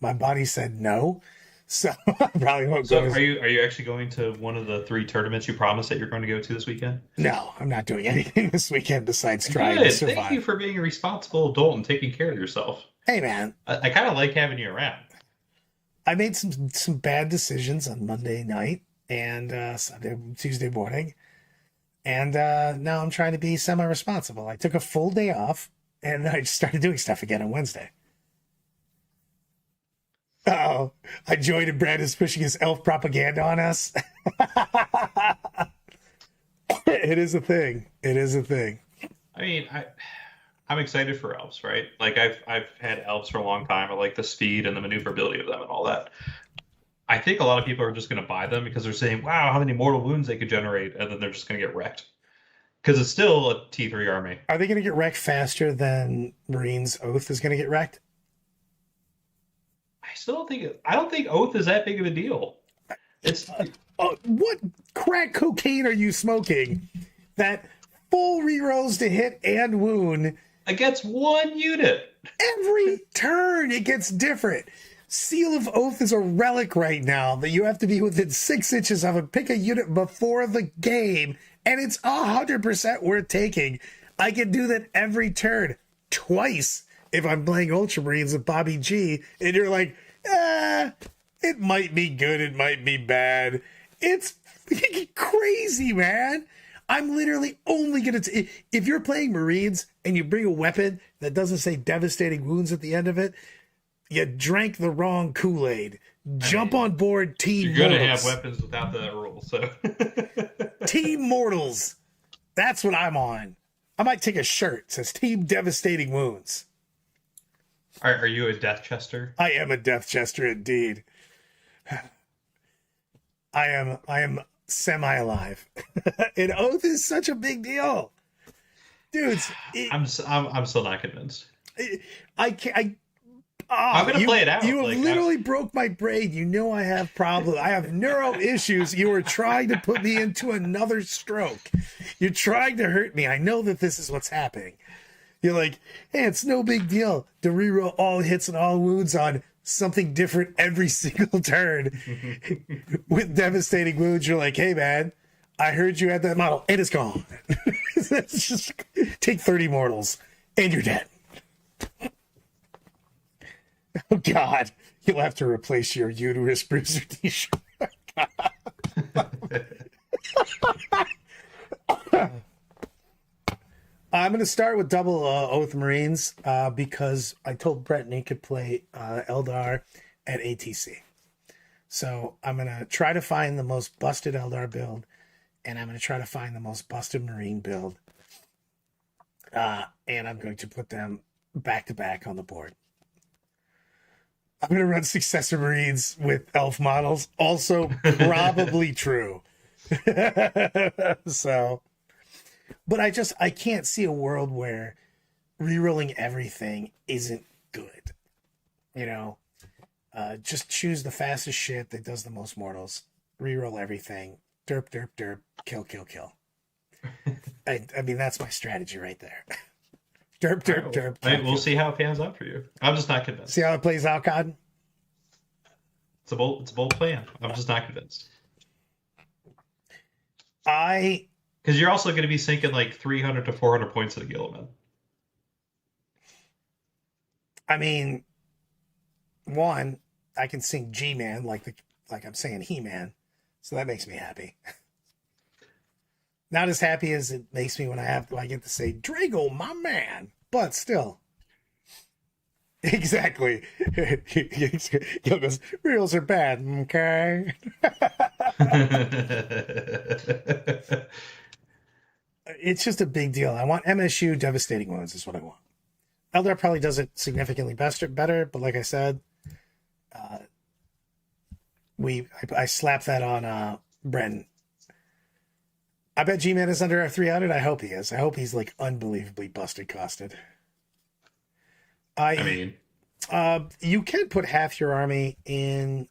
my body said no. So I probably won't go. So are you actually going to one of the 3 tournaments you promised that you're going to go to this weekend? No, I'm not doing anything this weekend besides trying to survive. Thank you for being a responsible adult and taking care of yourself. Hey, man. I kind of like having you around. I made some bad decisions on Monday night and Tuesday morning. And now I'm trying to be semi-responsible. I took a full day off and I just started doing stuff again on Wednesday. Uh-oh. I joined and Brad is pushing his elf propaganda on us. It is a thing. It is a thing. I mean, I'm excited for elves, right? Like I've had elves for a long time. I like the speed and the maneuverability of them and all that. I think a lot of people are just going to buy them because they're saying, wow, how many mortal wounds they could generate, and then they're just going to get wrecked. because it's still a T3 army. Are they going to get wrecked faster than Marines Oath is going to get wrecked? I don't think Oath is that big of a deal. It's what crack cocaine are you smoking? That full rerolls to hit and wound against one unit. Every turn it gets different. Seal of Oath is a relic right now that you have to be within 6 inches of and pick a unit before the game, and it's 100% worth taking. I can do that every turn, twice, if I'm playing Ultramarines with Bobby G, and you're like, it might be good, it might be bad. It's crazy, man. I'm literally only going to... If you're playing Marines and you bring a weapon that doesn't say devastating wounds at the end of it, you drank the wrong Kool-Aid. Jump on board Team You're going to Mortals. have weapons without that rule, so... Team Mortals. That's what I'm on. I might take a shirt that says Team Devastating Wounds. Are you a Death Chester? I am a Death Chester indeed. I am semi-alive. And Oath is such a big deal. Dudes, I'm still not convinced. I'm gonna play it out. You have literally broke my brain. You know I have problems. I have neuro issues. You are trying to put me into another stroke. You're trying to hurt me. I know that this is what's happening. You're like, hey, it's no big deal to reroll all hits and all wounds on something different every single turn. With devastating wounds, you're like, hey, man, I heard you had that model, and it's gone. It's just take 30 mortals, and you're dead. Oh, God. You'll have to replace your uterus bruiser t-shirt. I'm going to start with double Oath Marines because I told Brett he could play Eldar at ATC. So I'm going to try to find the most busted Eldar build, and I'm going to try to find the most busted Marine build. And I'm going to put them back to back on the board. I'm going to run Successor Marines with elf models. Also probably true. So... But I can't see a world where rerolling everything isn't good. You know, just choose the fastest shit that does the most mortals. Reroll everything. Derp, derp, derp. Kill, kill, kill. I mean, that's my strategy right there. Derp, derp, derp. Kill, we'll see how it pans out for you. I'm just not convinced. See how it plays out, Cotton? It's a bold plan. I'm just not convinced. Because you're also going to be sinking like 300 to 400 points at a Gilliman. I mean, one, I can sing G-Man like I'm saying He-Man, so that makes me happy. Not as happy as it makes me when I get to say Drago, my man, but still. Exactly. Gil goes, reels are bad, okay? It's just a big deal. I want MSU devastating wounds is what I want. Eldar probably does it significantly better, but like I said, I slapped that on Brenton. I bet G-Man is under our 300. I hope he is. I hope he's like unbelievably busted costed. I mean, you can put half your army in.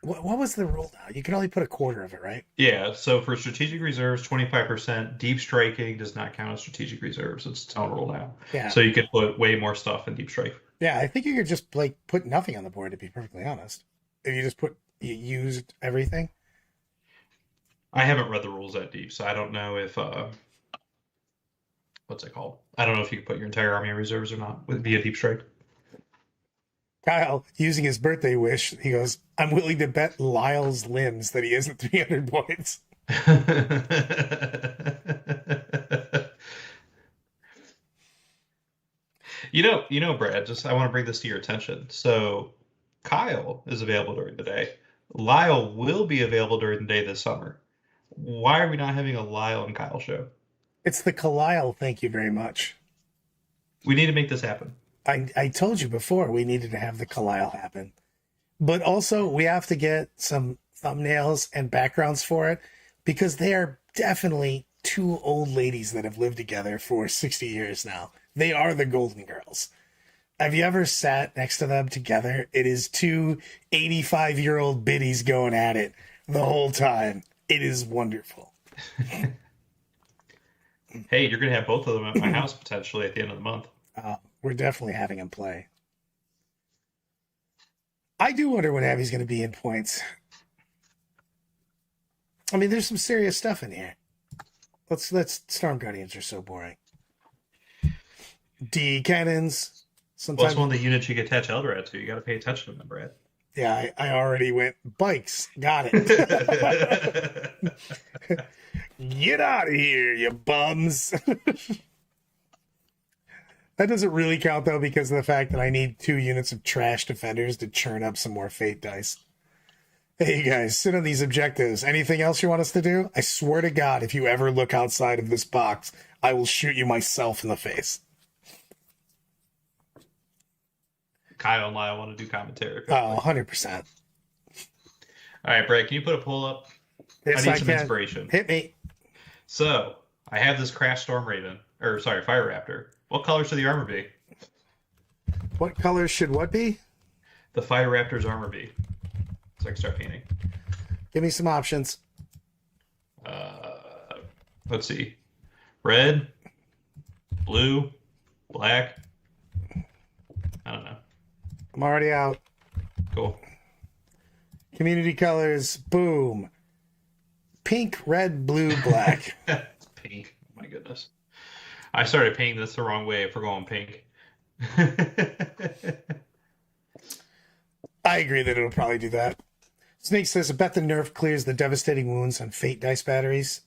What was the rule now? You can only put a quarter of it, right? Yeah, so for strategic reserves, 25%. Deep striking does not count as strategic reserves. It's its own rule now. Yeah. So you could put way more stuff in deep strike. Yeah, I think you could just like put nothing on the board, to be perfectly honest. If you used everything. I haven't read the rules that deep, so I don't know if what's it called? I don't know if you can put your entire army in reserves or not via deep strike. Kyle, using his birthday wish, he goes, I'm willing to bet Lyle's limbs that he isn't 300 points. You know, Brad, I want to bring this to your attention. So Kyle is available during the day. Lyle will be available during the day this summer. Why are we not having a Lyle and Kyle show? It's the Kalile, thank you very much. We need to make this happen. I told you before we needed to have the Kalile happen. But also we have to get some thumbnails and backgrounds for it because they are definitely two old ladies that have lived together for 60 years now. They are the Golden Girls. Have you ever sat next to them together? It is two 85-year-old biddies going at it the whole time. It is wonderful. Hey, you're going to have both of them at my house potentially at the end of the month. We're definitely having him play. I do wonder what Abby's going to be in points. I mean, there's some serious stuff in here. Let's Storm Guardians are so boring. D cannons. Well, it's one of the units you can attach Eldrad to. You got to pay attention to them, Brad. Yeah, I already went bikes. Got it. Get out of here, you bums. That doesn't really count, though, because of the fact that I need 2 units of trash defenders to churn up some more fate dice. Hey, you guys, sit on these objectives. Anything else you want us to do? I swear to God, if you ever look outside of this box, I will shoot you myself in the face. Kyle and Lyle want to do commentary. Oh, 100%. All right, Brad, can you put a poll up? Yes, I need some inspiration. Hit me. So, I have this Crash Storm Raven, or sorry, Fire Raptor. What color should the armor be? What color should what be? The Fire Raptor's armor be. So I can start painting. Give me some options. Let's see. Red, blue, black. I don't know. I'm already out. Cool. Community colors, boom. Pink, red, blue, black. Pink. Oh my goodness. I started painting this the wrong way if we're going pink. I agree that it'll probably do that. Snake says, I bet the nerf clears the devastating wounds on Fate Dice batteries.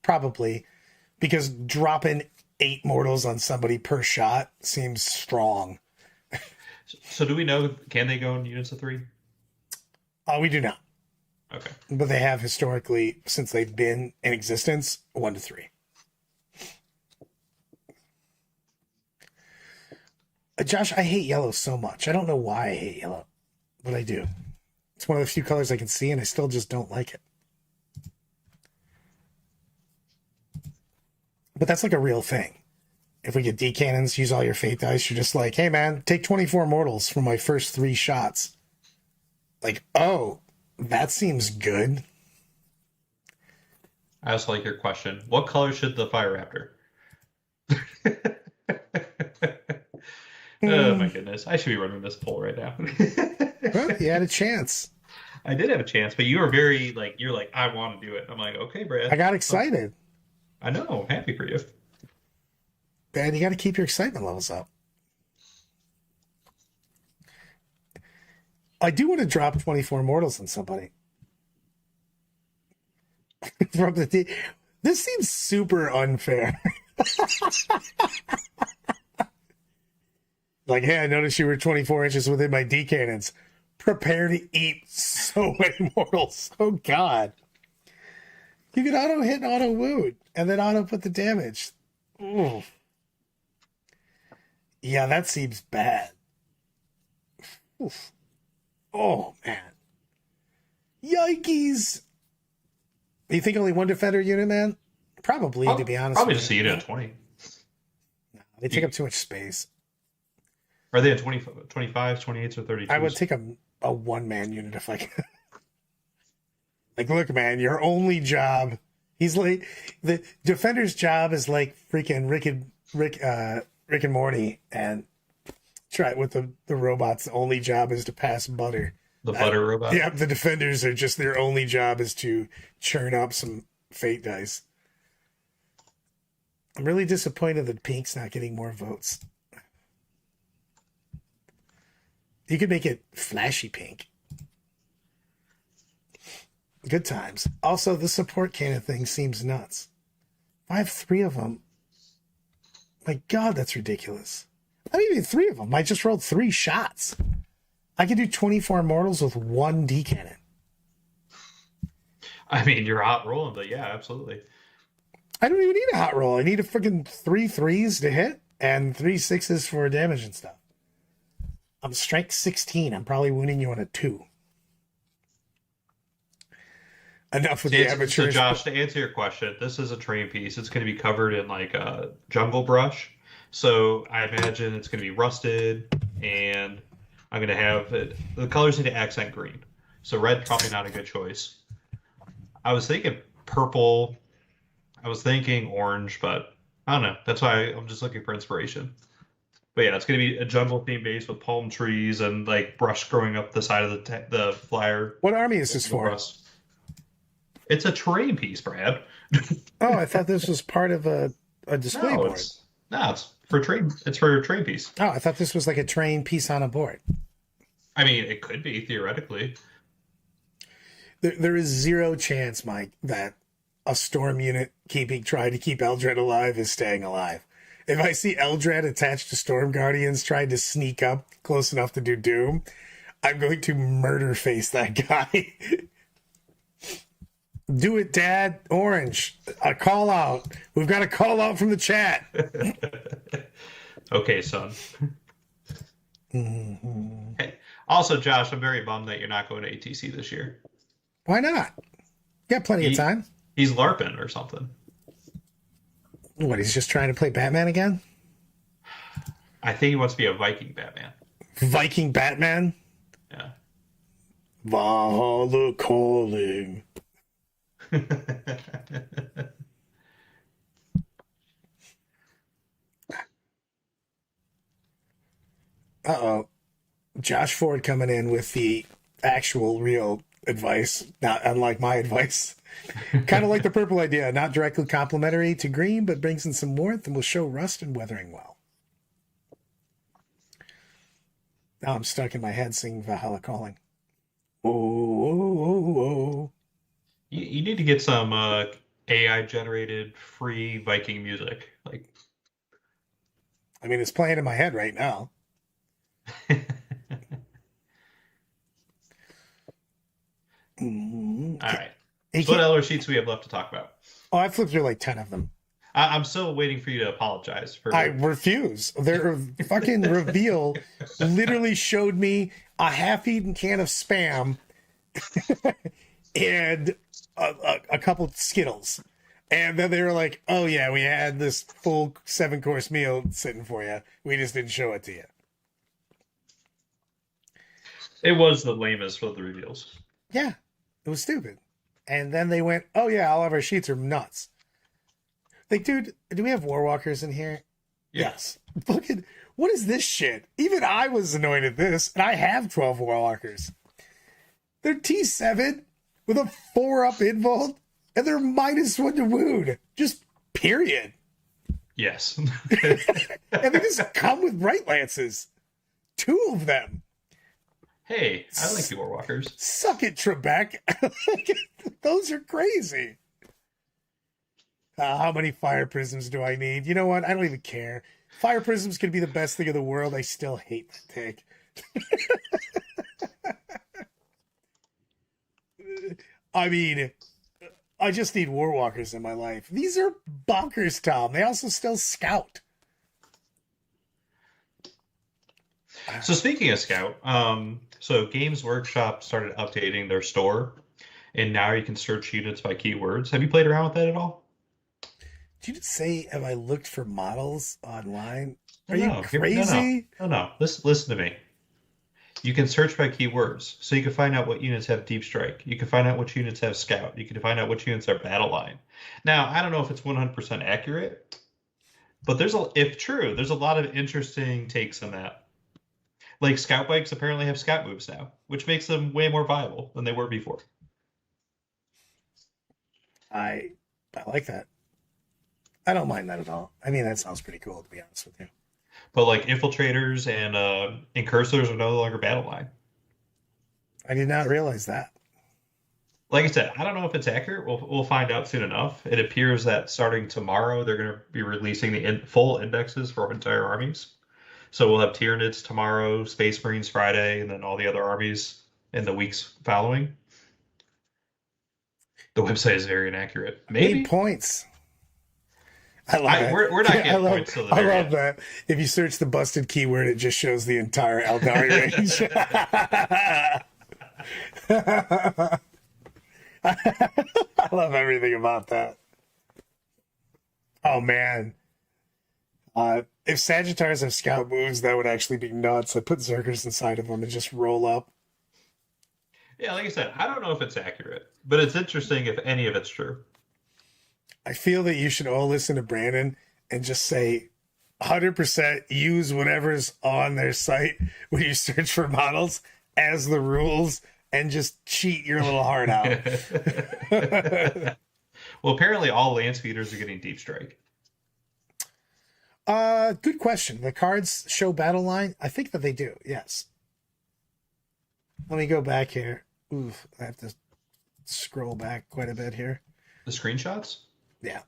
Probably. Because dropping 8 mortals on somebody per shot seems strong. So do we know, can they go in units of 3? We do not. Okay. But they have historically, since they've been in existence, 1 to 3. Josh, I hate yellow so much. I don't know why I hate yellow, but I do. It's one of the few colors I can see, and I still just don't like it. But that's like a real thing. If we get D cannons, use all your fate dice, you're just like, hey man, take 24 mortals from my first 3 shots. Like, oh, that seems good. I also like your question. What color should the Fire Raptor? Oh my goodness. I should be running this poll right now. Well, you had a chance. I did have a chance, but you were very like, you're like, I want to do it. I'm like, okay, Brad. I got excited. I know. I'm happy for you. Man, you got to keep your excitement levels up. I do want to drop 24 mortals on somebody. From the this seems super unfair. Like, hey, I noticed you were 24 inches within my D cannons. Prepare to eat so many mortals. Oh, God. You can auto hit and auto wound, and then auto put the damage. Ooh. Yeah, that seems bad. Oof. Oh, man. Yikes. You think only 1 defender unit, man? Probably, to be honest. Probably just a unit of 20. No, they take up too much space. Are they at 25s, 28s, or 32s? I would take a one-man unit if I could. Like, look, man, your only job... He's like... The defender's job is like freaking Rick and Morty, and try with the robots. The only job is to pass butter. The butter robot? Yeah, the defenders are just... Their only job is to churn up some fate dice. I'm really disappointed that Pink's not getting more votes. You could make it flashy pink. Good times. Also, the support cannon thing seems nuts. I have 3 of them. My God, that's ridiculous. I don't even 3 of them. I just rolled 3 shots. I could do 24 mortals with 1 D cannon. I mean, you're hot rolling, but yeah, absolutely. I don't even need a hot roll. I need a freaking 3 3s to hit and 3 6s for damage and stuff. I'm strength 16. I'm probably wounding you on a 2. Enough with the So, amateurs. Josh, to answer your question, this is a train piece. It's going to be covered in like a jungle brush. So I imagine it's going to be rusted, and I'm going to have it. The colors need to accent green. So red probably not a good choice. I was thinking purple. I was thinking orange, but I don't know. That's why I'm just looking for inspiration. But yeah, it's going to be a jungle theme base with palm trees and like brush growing up the side of the flyer. What army is this for? It's a terrain piece, Brad. Oh, I thought this was part of a display board. It's for train. It's for a train piece. Oh, I thought this was like a train piece on a board. I mean, it could be theoretically. There is zero chance, Mike, that a storm unit trying to keep Eldred alive is staying alive. If I see Eldred attached to Storm Guardians trying to sneak up close enough to do Doom, I'm going to murder face that guy. Do it, Dad. Orange. A call out. We've got a call out from the chat. Okay, son. Mm-hmm. Hey, also, Josh, I'm very bummed that you're not going to ATC this year. Why not? You got plenty of time. He's LARPing or something. What, he's just trying to play Batman again? I think he wants to be a Viking Batman. Viking Batman? Yeah. Valhalla calling. Uh-oh. Josh Ford coming in with the actual real advice, not unlike my advice. Kind of like the purple idea, not directly complementary to green, but brings in some warmth and will show rust and weathering well. Now I'm stuck in my head singing Valhalla Calling. Oh, oh, oh, oh. You need to get some AI generated free Viking music. Like, I mean, it's playing in my head right now. All right. So what other sheets we have left to talk about? Oh, I flipped through like 10 of them. I'm still waiting for you to apologize for. I refuse. Their fucking reveal literally showed me a half-eaten can of Spam and a couple Skittles. And then they were like, oh yeah, we had this full 7-course meal sitting for you. We just didn't show it to you. It was the lamest of the reveals. Yeah, it was stupid. And then they went, oh yeah, all of our sheets are nuts. Like, dude, do we have Warwalkers in here? Yeah. Yes. Look at, what is this shit? Even I was annoyed at this, and I have 12 Warwalkers. They're T7 with a 4-up invuln, and they're -1 to wound. Just period. Yes. And they just come with Bright Lances. 2 of them. Hey, I like the Warwalkers. Suck it, Trebek. Those are crazy. How many fire prisms do I need? You know what? I don't even care. Fire prisms can be the best thing in the world. I still hate that take. I mean, I just need Warwalkers in my life. These are bonkers, Tom. They also still scout. So speaking of Scout, so Games Workshop started updating their store, and now you can search units by keywords. Have you played around with that at all? Did you just say, have I looked for models online? Are No, you crazy? No. Listen to me. You can search by keywords, so you can find out what units have Deep Strike. You can find out which units have Scout. You can find out which units are Battle Line. Now, I don't know if it's 100% accurate, but if true, there's a lot of interesting takes on that. Like Scout bikes apparently have Scout moves now, which makes them way more viable than they were before. I like that. I don't mind that at all. I mean, that sounds pretty cool, to be honest with you. But like infiltrators and incursors are no longer Battle Line. I did not realize that. Like I said, I don't know if it's accurate. We'll find out soon enough. It appears that starting tomorrow, they're going to be releasing the full indexes for entire armies. So we'll have Tyranids tomorrow, Space Marines Friday, and then all the other armies in the weeks following. The website is very inaccurate. Maybe 8 points. I love it. We're not getting points till the I very love end. that. If you search the busted keyword, it just shows the entire Eldari range. love everything about that. Oh man. If Sagittars have scout moves, that would actually be nuts. I put Zergers inside of them and just roll up. Yeah, like I said, I don't know if it's accurate, but it's interesting if any of it's true. I feel that you should all listen to Brandon and just say 100% use whatever's on their site when you search for models as the rules and just cheat your little heart out. Well, apparently all land speeders are getting deep strike. Good question. The cards show battle line. I think that they do. Yes. Let me go back here. Oof, I have to scroll back quite a bit here. The screenshots? Yeah.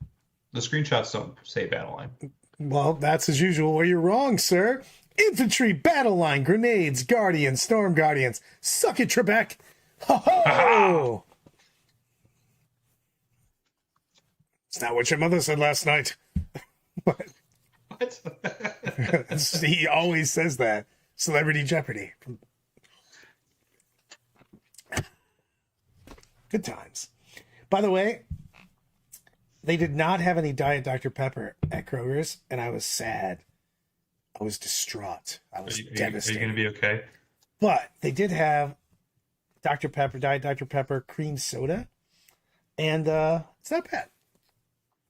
The screenshots don't say battle line. Well, that's as usual where you're wrong, sir. Infantry, battle line, grenades, guardians, storm guardians. Suck it, Trebek. Ho ho! It's not what your mother said last night. What? He always says that. Celebrity Jeopardy. Good times. By the way, they did not have any Diet Dr. Pepper at Kroger's, and I was sad. I was distraught. I was devastated. Are you going to be okay? But they did have Dr. Pepper, Diet Dr. Pepper cream soda, and it's not bad.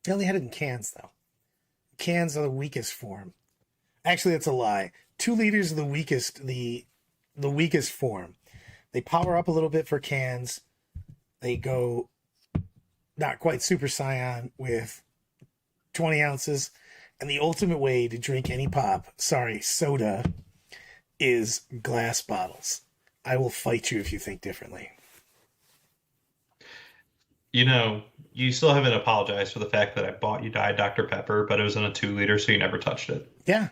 They only had it in cans, though. Cans are the weakest form. Actually, that's a lie. 2 liters are the weakest form. They power up a little bit for cans. They go not quite Super Saiyan with 20 ounces. And the ultimate way to drink any soda, is glass bottles. I will fight you if you think differently. You know, you still haven't apologized for the fact that I bought you Diet Dr. Pepper, but it was in a 2-liter, so you never touched it. Yeah.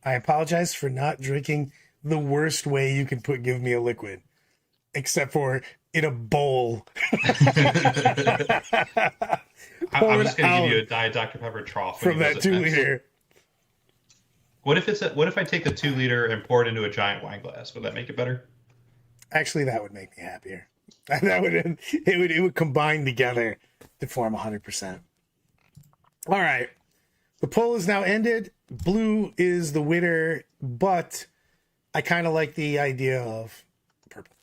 I apologize for not drinking the worst way you can give me a liquid, except for in a bowl. I'm just going to give you a Diet Dr. Pepper trough from that 2-liter. What if I take the 2-liter and pour it into a giant wine glass? Would that make it better? Actually, that would make me happier. It would combine together to form 100%. All right. The poll is now ended. Blue is the winner, but I kind of like the idea of purple.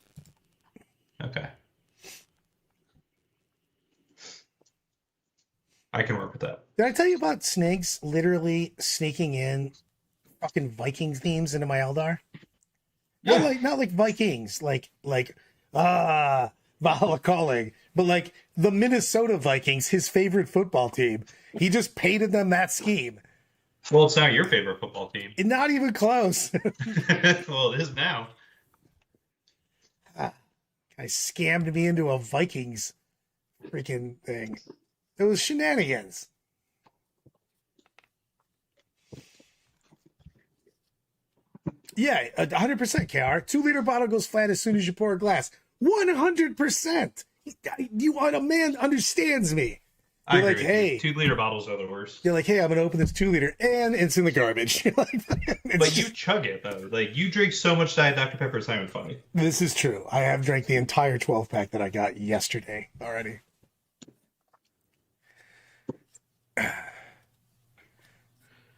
Okay. I can work with that. Did I tell you about snakes literally sneaking in fucking Viking themes into my Eldar? Yeah. Not like Vikings, like Valhalla Calling, but like the Minnesota Vikings, his favorite football team. He just painted them that scheme. Well, it's not your favorite football team. Not even close. Well, it is now. Guy scammed me into a Vikings freaking thing. It was shenanigans. Yeah, 100% KR. 2-liter bottle goes flat as soon as you pour a glass. 100%. A man understands me. You're like, hey, 2-liter bottles are the worst. You're like, hey, I'm gonna open this 2-liter and it's in the garbage. But you chug it though. Like you drink so much Diet Dr. Pepper, it's not even funny. This is true. I have drank the entire 12-pack that I got yesterday already.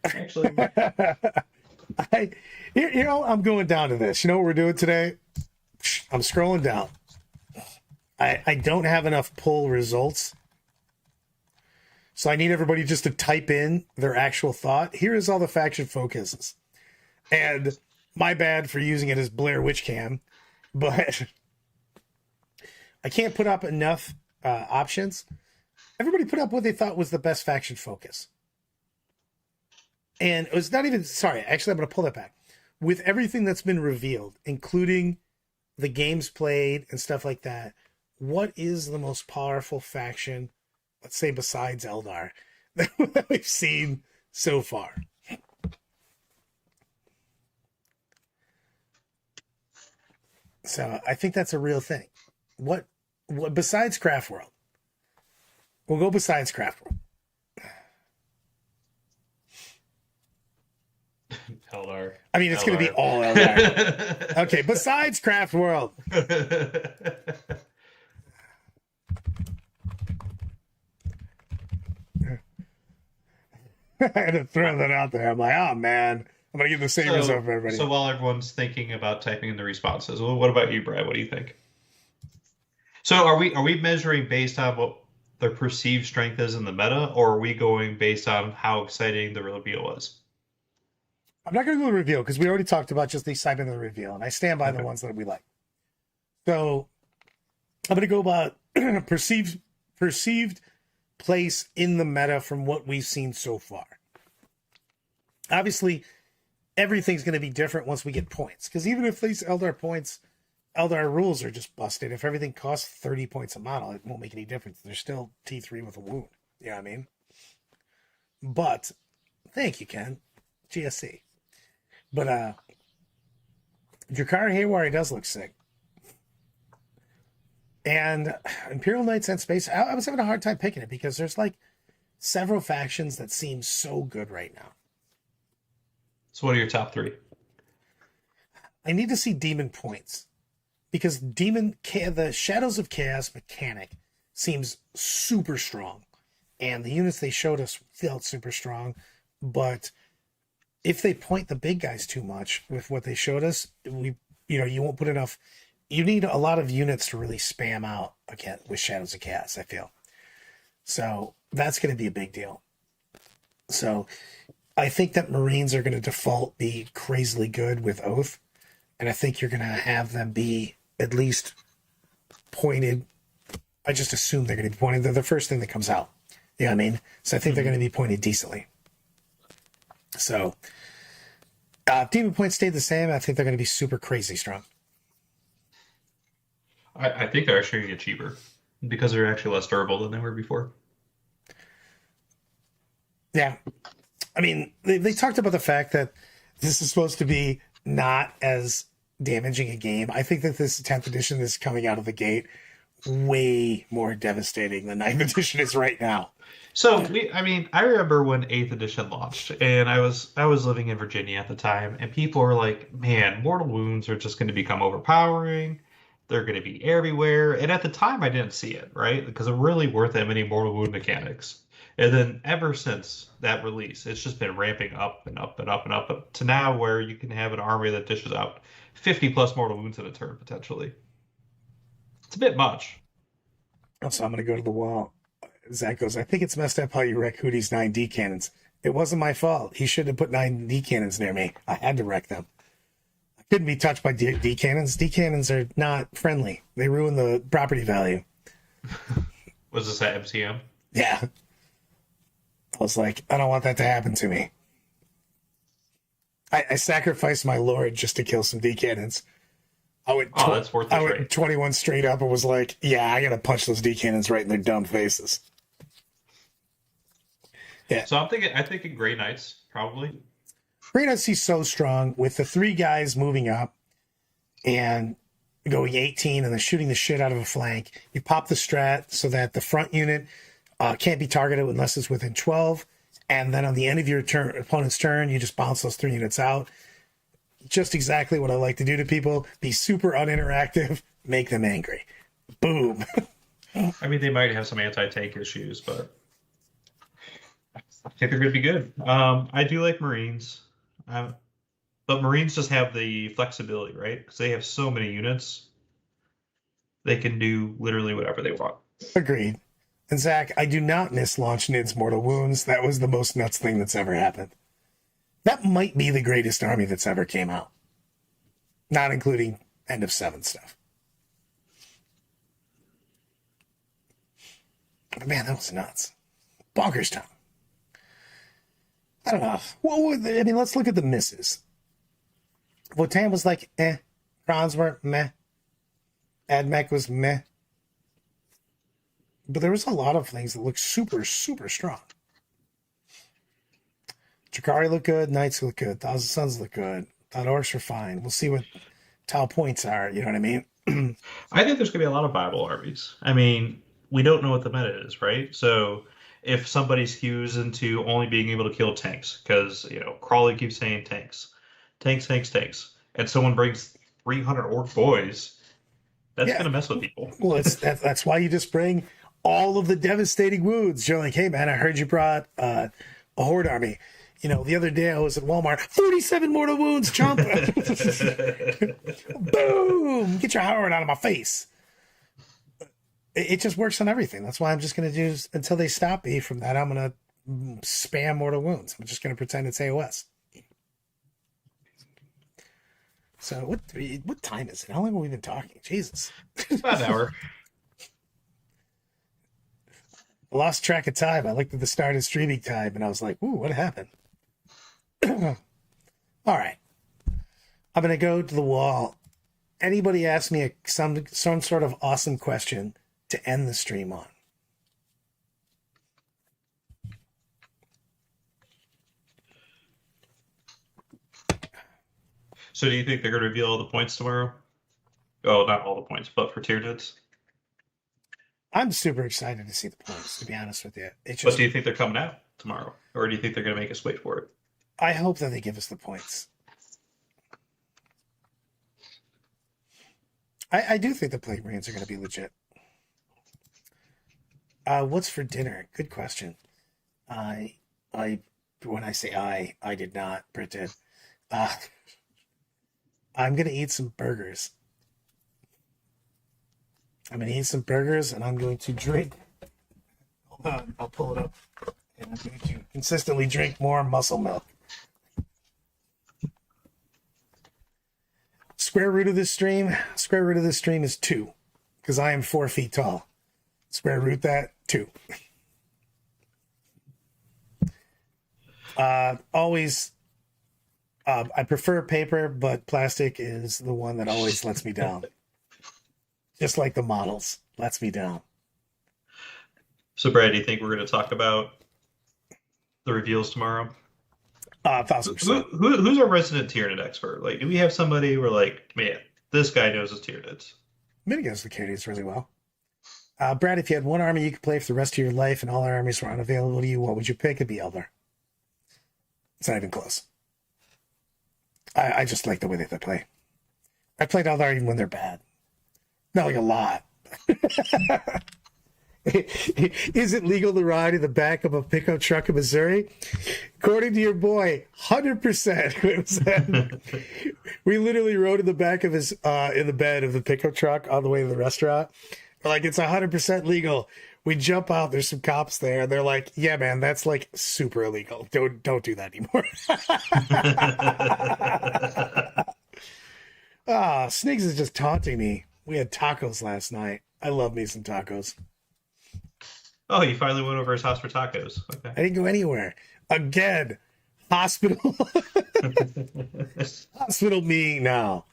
Actually, I'm going down to this. You know what we're doing today? I'm scrolling down. I don't have enough poll results. So I need everybody just to type in their actual thought. Here is all the faction focuses. And my bad for using it as Blair Witch Cam, but I can't put up enough options. Everybody put up what they thought was the best faction focus. And it was not even, sorry, actually I'm going to pull that back. With everything that's been revealed, including the games played and stuff like that, what is the most powerful faction, let's say besides Eldar, that we've seen so far? So I think that's a real thing. What besides Craft World? We'll go besides Craft World. Eldar. I mean, it's going to be all Eldar. Okay, besides Craft World. had to throw that out there. I'm like, oh man, I'm gonna get the same result for everybody. So while everyone's thinking about typing in the responses, well, what about you, Brad? What do you think? So are we measuring based on what their perceived strength is in the meta, or are we going based on how exciting the reveal was? I'm not gonna go to the reveal because we already talked about just the excitement of the reveal, and I stand by the ones that we like. So I'm gonna go about perceived place in the meta from what we've seen so far. Obviously, everything's going to be different once we get points, because even if these Eldar rules are just busted, if everything costs 30 points a model, it won't make any difference. There's still T3 with a wound. You know what I mean? But, thank you, Ken. GSC. But, Drakar Haywire does look sick. And Imperial Knights and Space, I was having a hard time picking it because there's like several factions that seem so good right now. So what are your top three? I need to see Demon points because the Shadows of Chaos mechanic seems super strong. And the units they showed us felt super strong. But if they point the big guys too much with what they showed us, you won't put enough. You need a lot of units to really spam out again with Shadows of Chaos, I feel. So that's going to be a big deal. So I think that Marines are going to default be crazily good with Oath. And I think you're going to have them be at least pointed. I just assume they're going to be pointed. They're the first thing that comes out. You know what I mean? So I think they're going to be pointed decently. So if Demon points stayed the same, I think they're going to be super crazy strong. I think they're actually going to get cheaper because they're actually less durable than they were before. Yeah. I mean, they talked about the fact that this is supposed to be not as damaging a game. I think that this 10th edition is coming out of the gate way more devastating than 9th edition is right now. So I remember when 8th edition launched, and I was living in Virginia at the time, and people were like, man, mortal wounds are just going to become overpowering. They're going to be everywhere. And at the time, I didn't see it, right? Because there really weren't that many mortal wound mechanics. And then ever since that release, it's just been ramping up and up and up and up to now where you can have an army that dishes out 50 plus mortal wounds in a turn, potentially. It's a bit much. So I'm going to go to the wall. Zach goes, I think it's messed up how you wreck Hootie's 9D cannons. It wasn't my fault. He shouldn't have put 9D cannons near me. I had to wreck them. Couldn't be touched by D cannons. D cannons are not friendly. They ruin the property value. Was this at MCM? Yeah. I was like, I don't want that to happen to me. I sacrificed my lord just to kill some D cannons. That's worth it. I went 21 straight up and was like, yeah, I gotta punch those D cannons right in their dumb faces. Yeah. So I thinking Grey Knights, probably. Grey Knights is so strong with the 3 guys moving up and going 18 and then shooting the shit out of a flank. You pop the strat so that the front unit can't be targeted unless it's within 12. And then on the end of your opponent's turn, you just bounce those 3 units out. Just exactly what I like to do to people. Be super uninteractive. Make them angry. Boom. I mean, they might have some anti-tank issues, but I think they're going to be good. I do like Marines. But Marines just have the flexibility, right? Because they have so many units. They can do literally whatever they want. Agreed. And Zach, I do not miss Launch Nid's Mortal Wounds. That was the most nuts thing that's ever happened. That might be the greatest army that's ever came out. Not including End of 7 stuff. But man, that was nuts. Bonkers town. I don't know. Well, I mean, let's look at the misses. Votan was like, eh. Crowns were meh. Admech was meh. But there was a lot of things that looked super, super strong. Drakari looked good. Knights looked good. Thousand Suns looked good. Thought Orcs were fine. We'll see what Tau points are. You know what I mean? I think there's going to be a lot of viable armies. I mean, we don't know what the meta is, right? So if somebody skews into only being able to kill tanks, because, Crawley keeps saying tanks, and someone brings 300 Orc boys, that's going to mess with people. Well, that's why you just bring all of the devastating wounds. You're like, hey, man, I heard you brought a horde army. You know, the other day I was at Walmart, 47 mortal wounds, chump. Boom! Get your horde out of my face. It just works on everything. That's why I'm just going to do, until they stop me from that, I'm going to spam mortal wounds. I'm just going to pretend it's AOS. So what time is it? How long have we been talking? Jesus. About an hour. I lost track of time. I looked at the start of streaming time and I was like, ooh, what happened? All right. I'm going to go to the wall. Anybody ask me some sort of awesome question to end the stream on? So do you think they're going to reveal all the points tomorrow? Oh, not all the points, but for Tyranids? I'm super excited to see the points, to be honest with you. It's But just, do you think they're coming out tomorrow? Or do you think they're going to make us wait for it? I hope that they give us the points. I do think the plate greens are going to be legit. What's for dinner? Good question. When I say I did not print it. I'm going to eat some burgers. I'm going to eat some burgers and I'm going to drink. Hold on, I'll pull it up. And I'm going to consistently drink more muscle milk. Square root of this stream is 2, because I am 4 feet tall. Square root that, 2. Always, I prefer paper, but plastic is the one that always lets me down. Just like the models, lets me down. So, Brad, do you think we're going to talk about the reveals tomorrow? 1,000%. Who's our resident Tyranid expert? Like, do we have somebody we're like, man, this guy knows his Tyranids? Mitigates the Cadians really well. Brad, if you had one army you could play for the rest of your life and all our armies were unavailable to you, what would you pick? It'd be Eldar. It's not even close. I just like the way they play. I played Eldar even when they're bad. Not like a lot. Is it legal to ride in the back of a pickup truck in Missouri? According to your boy, 100%. We literally rode in the back of his, in the bed of the pickup truck on the way to the restaurant. We're like, it's 100% legal. We jump out. There's some cops there. They're like, yeah, man, that's like super illegal. Don't do that anymore. Snigs is just taunting me. We had tacos last night. I love me some tacos. Oh, you finally went over his house for tacos. Okay. I didn't go anywhere. Again, hospital. Hospital me now.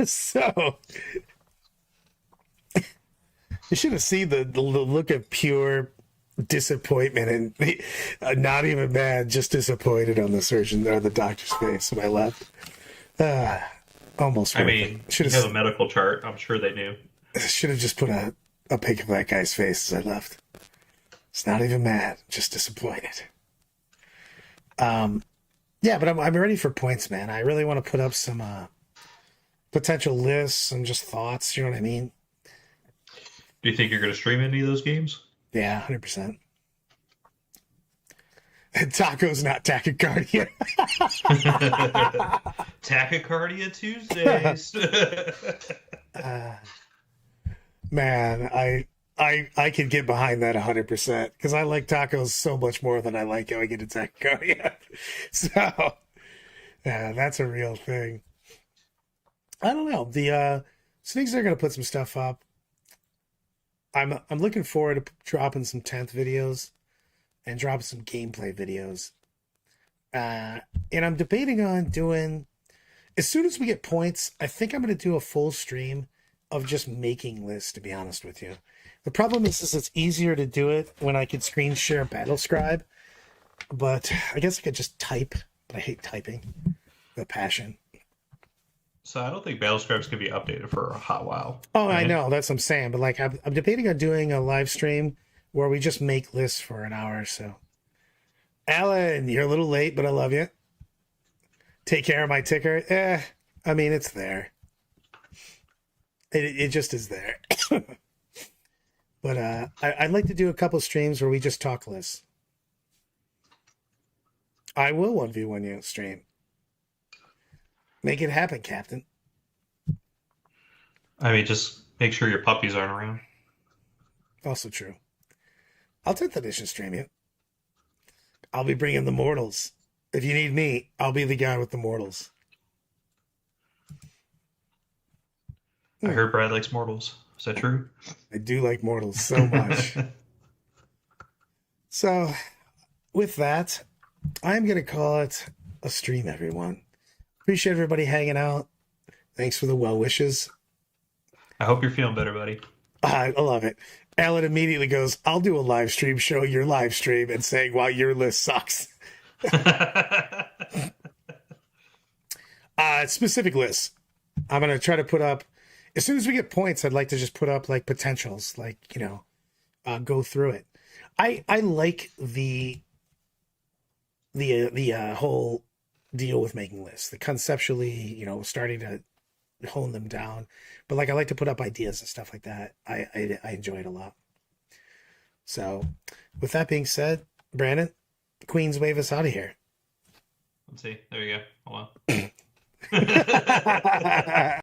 So, you should have seen the look of pure disappointment and not even mad, just disappointed on the surgeon or the doctor's face when I left. Almost. I mean, should you have a medical chart. I'm sure they knew. Should have just put a pic of that guy's face as I left. It's not even mad, just disappointed. Yeah, but I'm ready for points, man. I really want to put up some potential lists and just thoughts. You know what I mean? Do you think you're going to stream any of those games? Yeah, 100%. Tacos, not tachycardia. Tachycardia Tuesdays. Man, I can get behind that 100% because I like tacos so much more than I like going into tachycardia. So, yeah, that's a real thing. I don't know. The Sneaks are going to put some stuff up. I'm looking forward to dropping some 10th videos and dropping some gameplay videos. And I'm debating on doing, as soon as we get points, I think I'm going to do a full stream of just making lists, to be honest with you. The problem is it's easier to do it when I could screen share BattleScribe, but I guess I could just type, but I hate typing. The passion. So I don't think BattleScribe's going to be updated for a hot while. Oh, right? I know. That's what I'm saying. But like, I'm debating on doing a live stream where we just make lists for an hour or so. Alan, you're a little late, but I love you. Take care of my ticker. I mean, it's there. It just is there. But I'd like to do a couple streams where we just talk lists. I will 1v1 you stream. Make it happen, Captain. I mean, just make sure your puppies aren't around. Also true. I'll 10th edition stream you. I'll be bringing the mortals. If you need me, I'll be the guy with the mortals. I heard Brad likes mortals. Is that true? I do like mortals so much. So, with that, I'm going to call it a stream, everyone. Appreciate everybody hanging out. Thanks for the well wishes. I hope you're feeling better, buddy. I love it. Alan immediately goes, I'll do a live stream, show your live stream, and saying, wow, your list sucks. Specific lists. I'm going to try to put up, as soon as we get points, I'd like to just put up like potentials, like, go through it. I like the whole deal with making lists, the conceptually, starting to hone them down. But like, I like to put up ideas and stuff like that. I enjoy it a lot. So with that being said, Brandon, Queens, wave us out of here. Let's see. There you go. Hold on.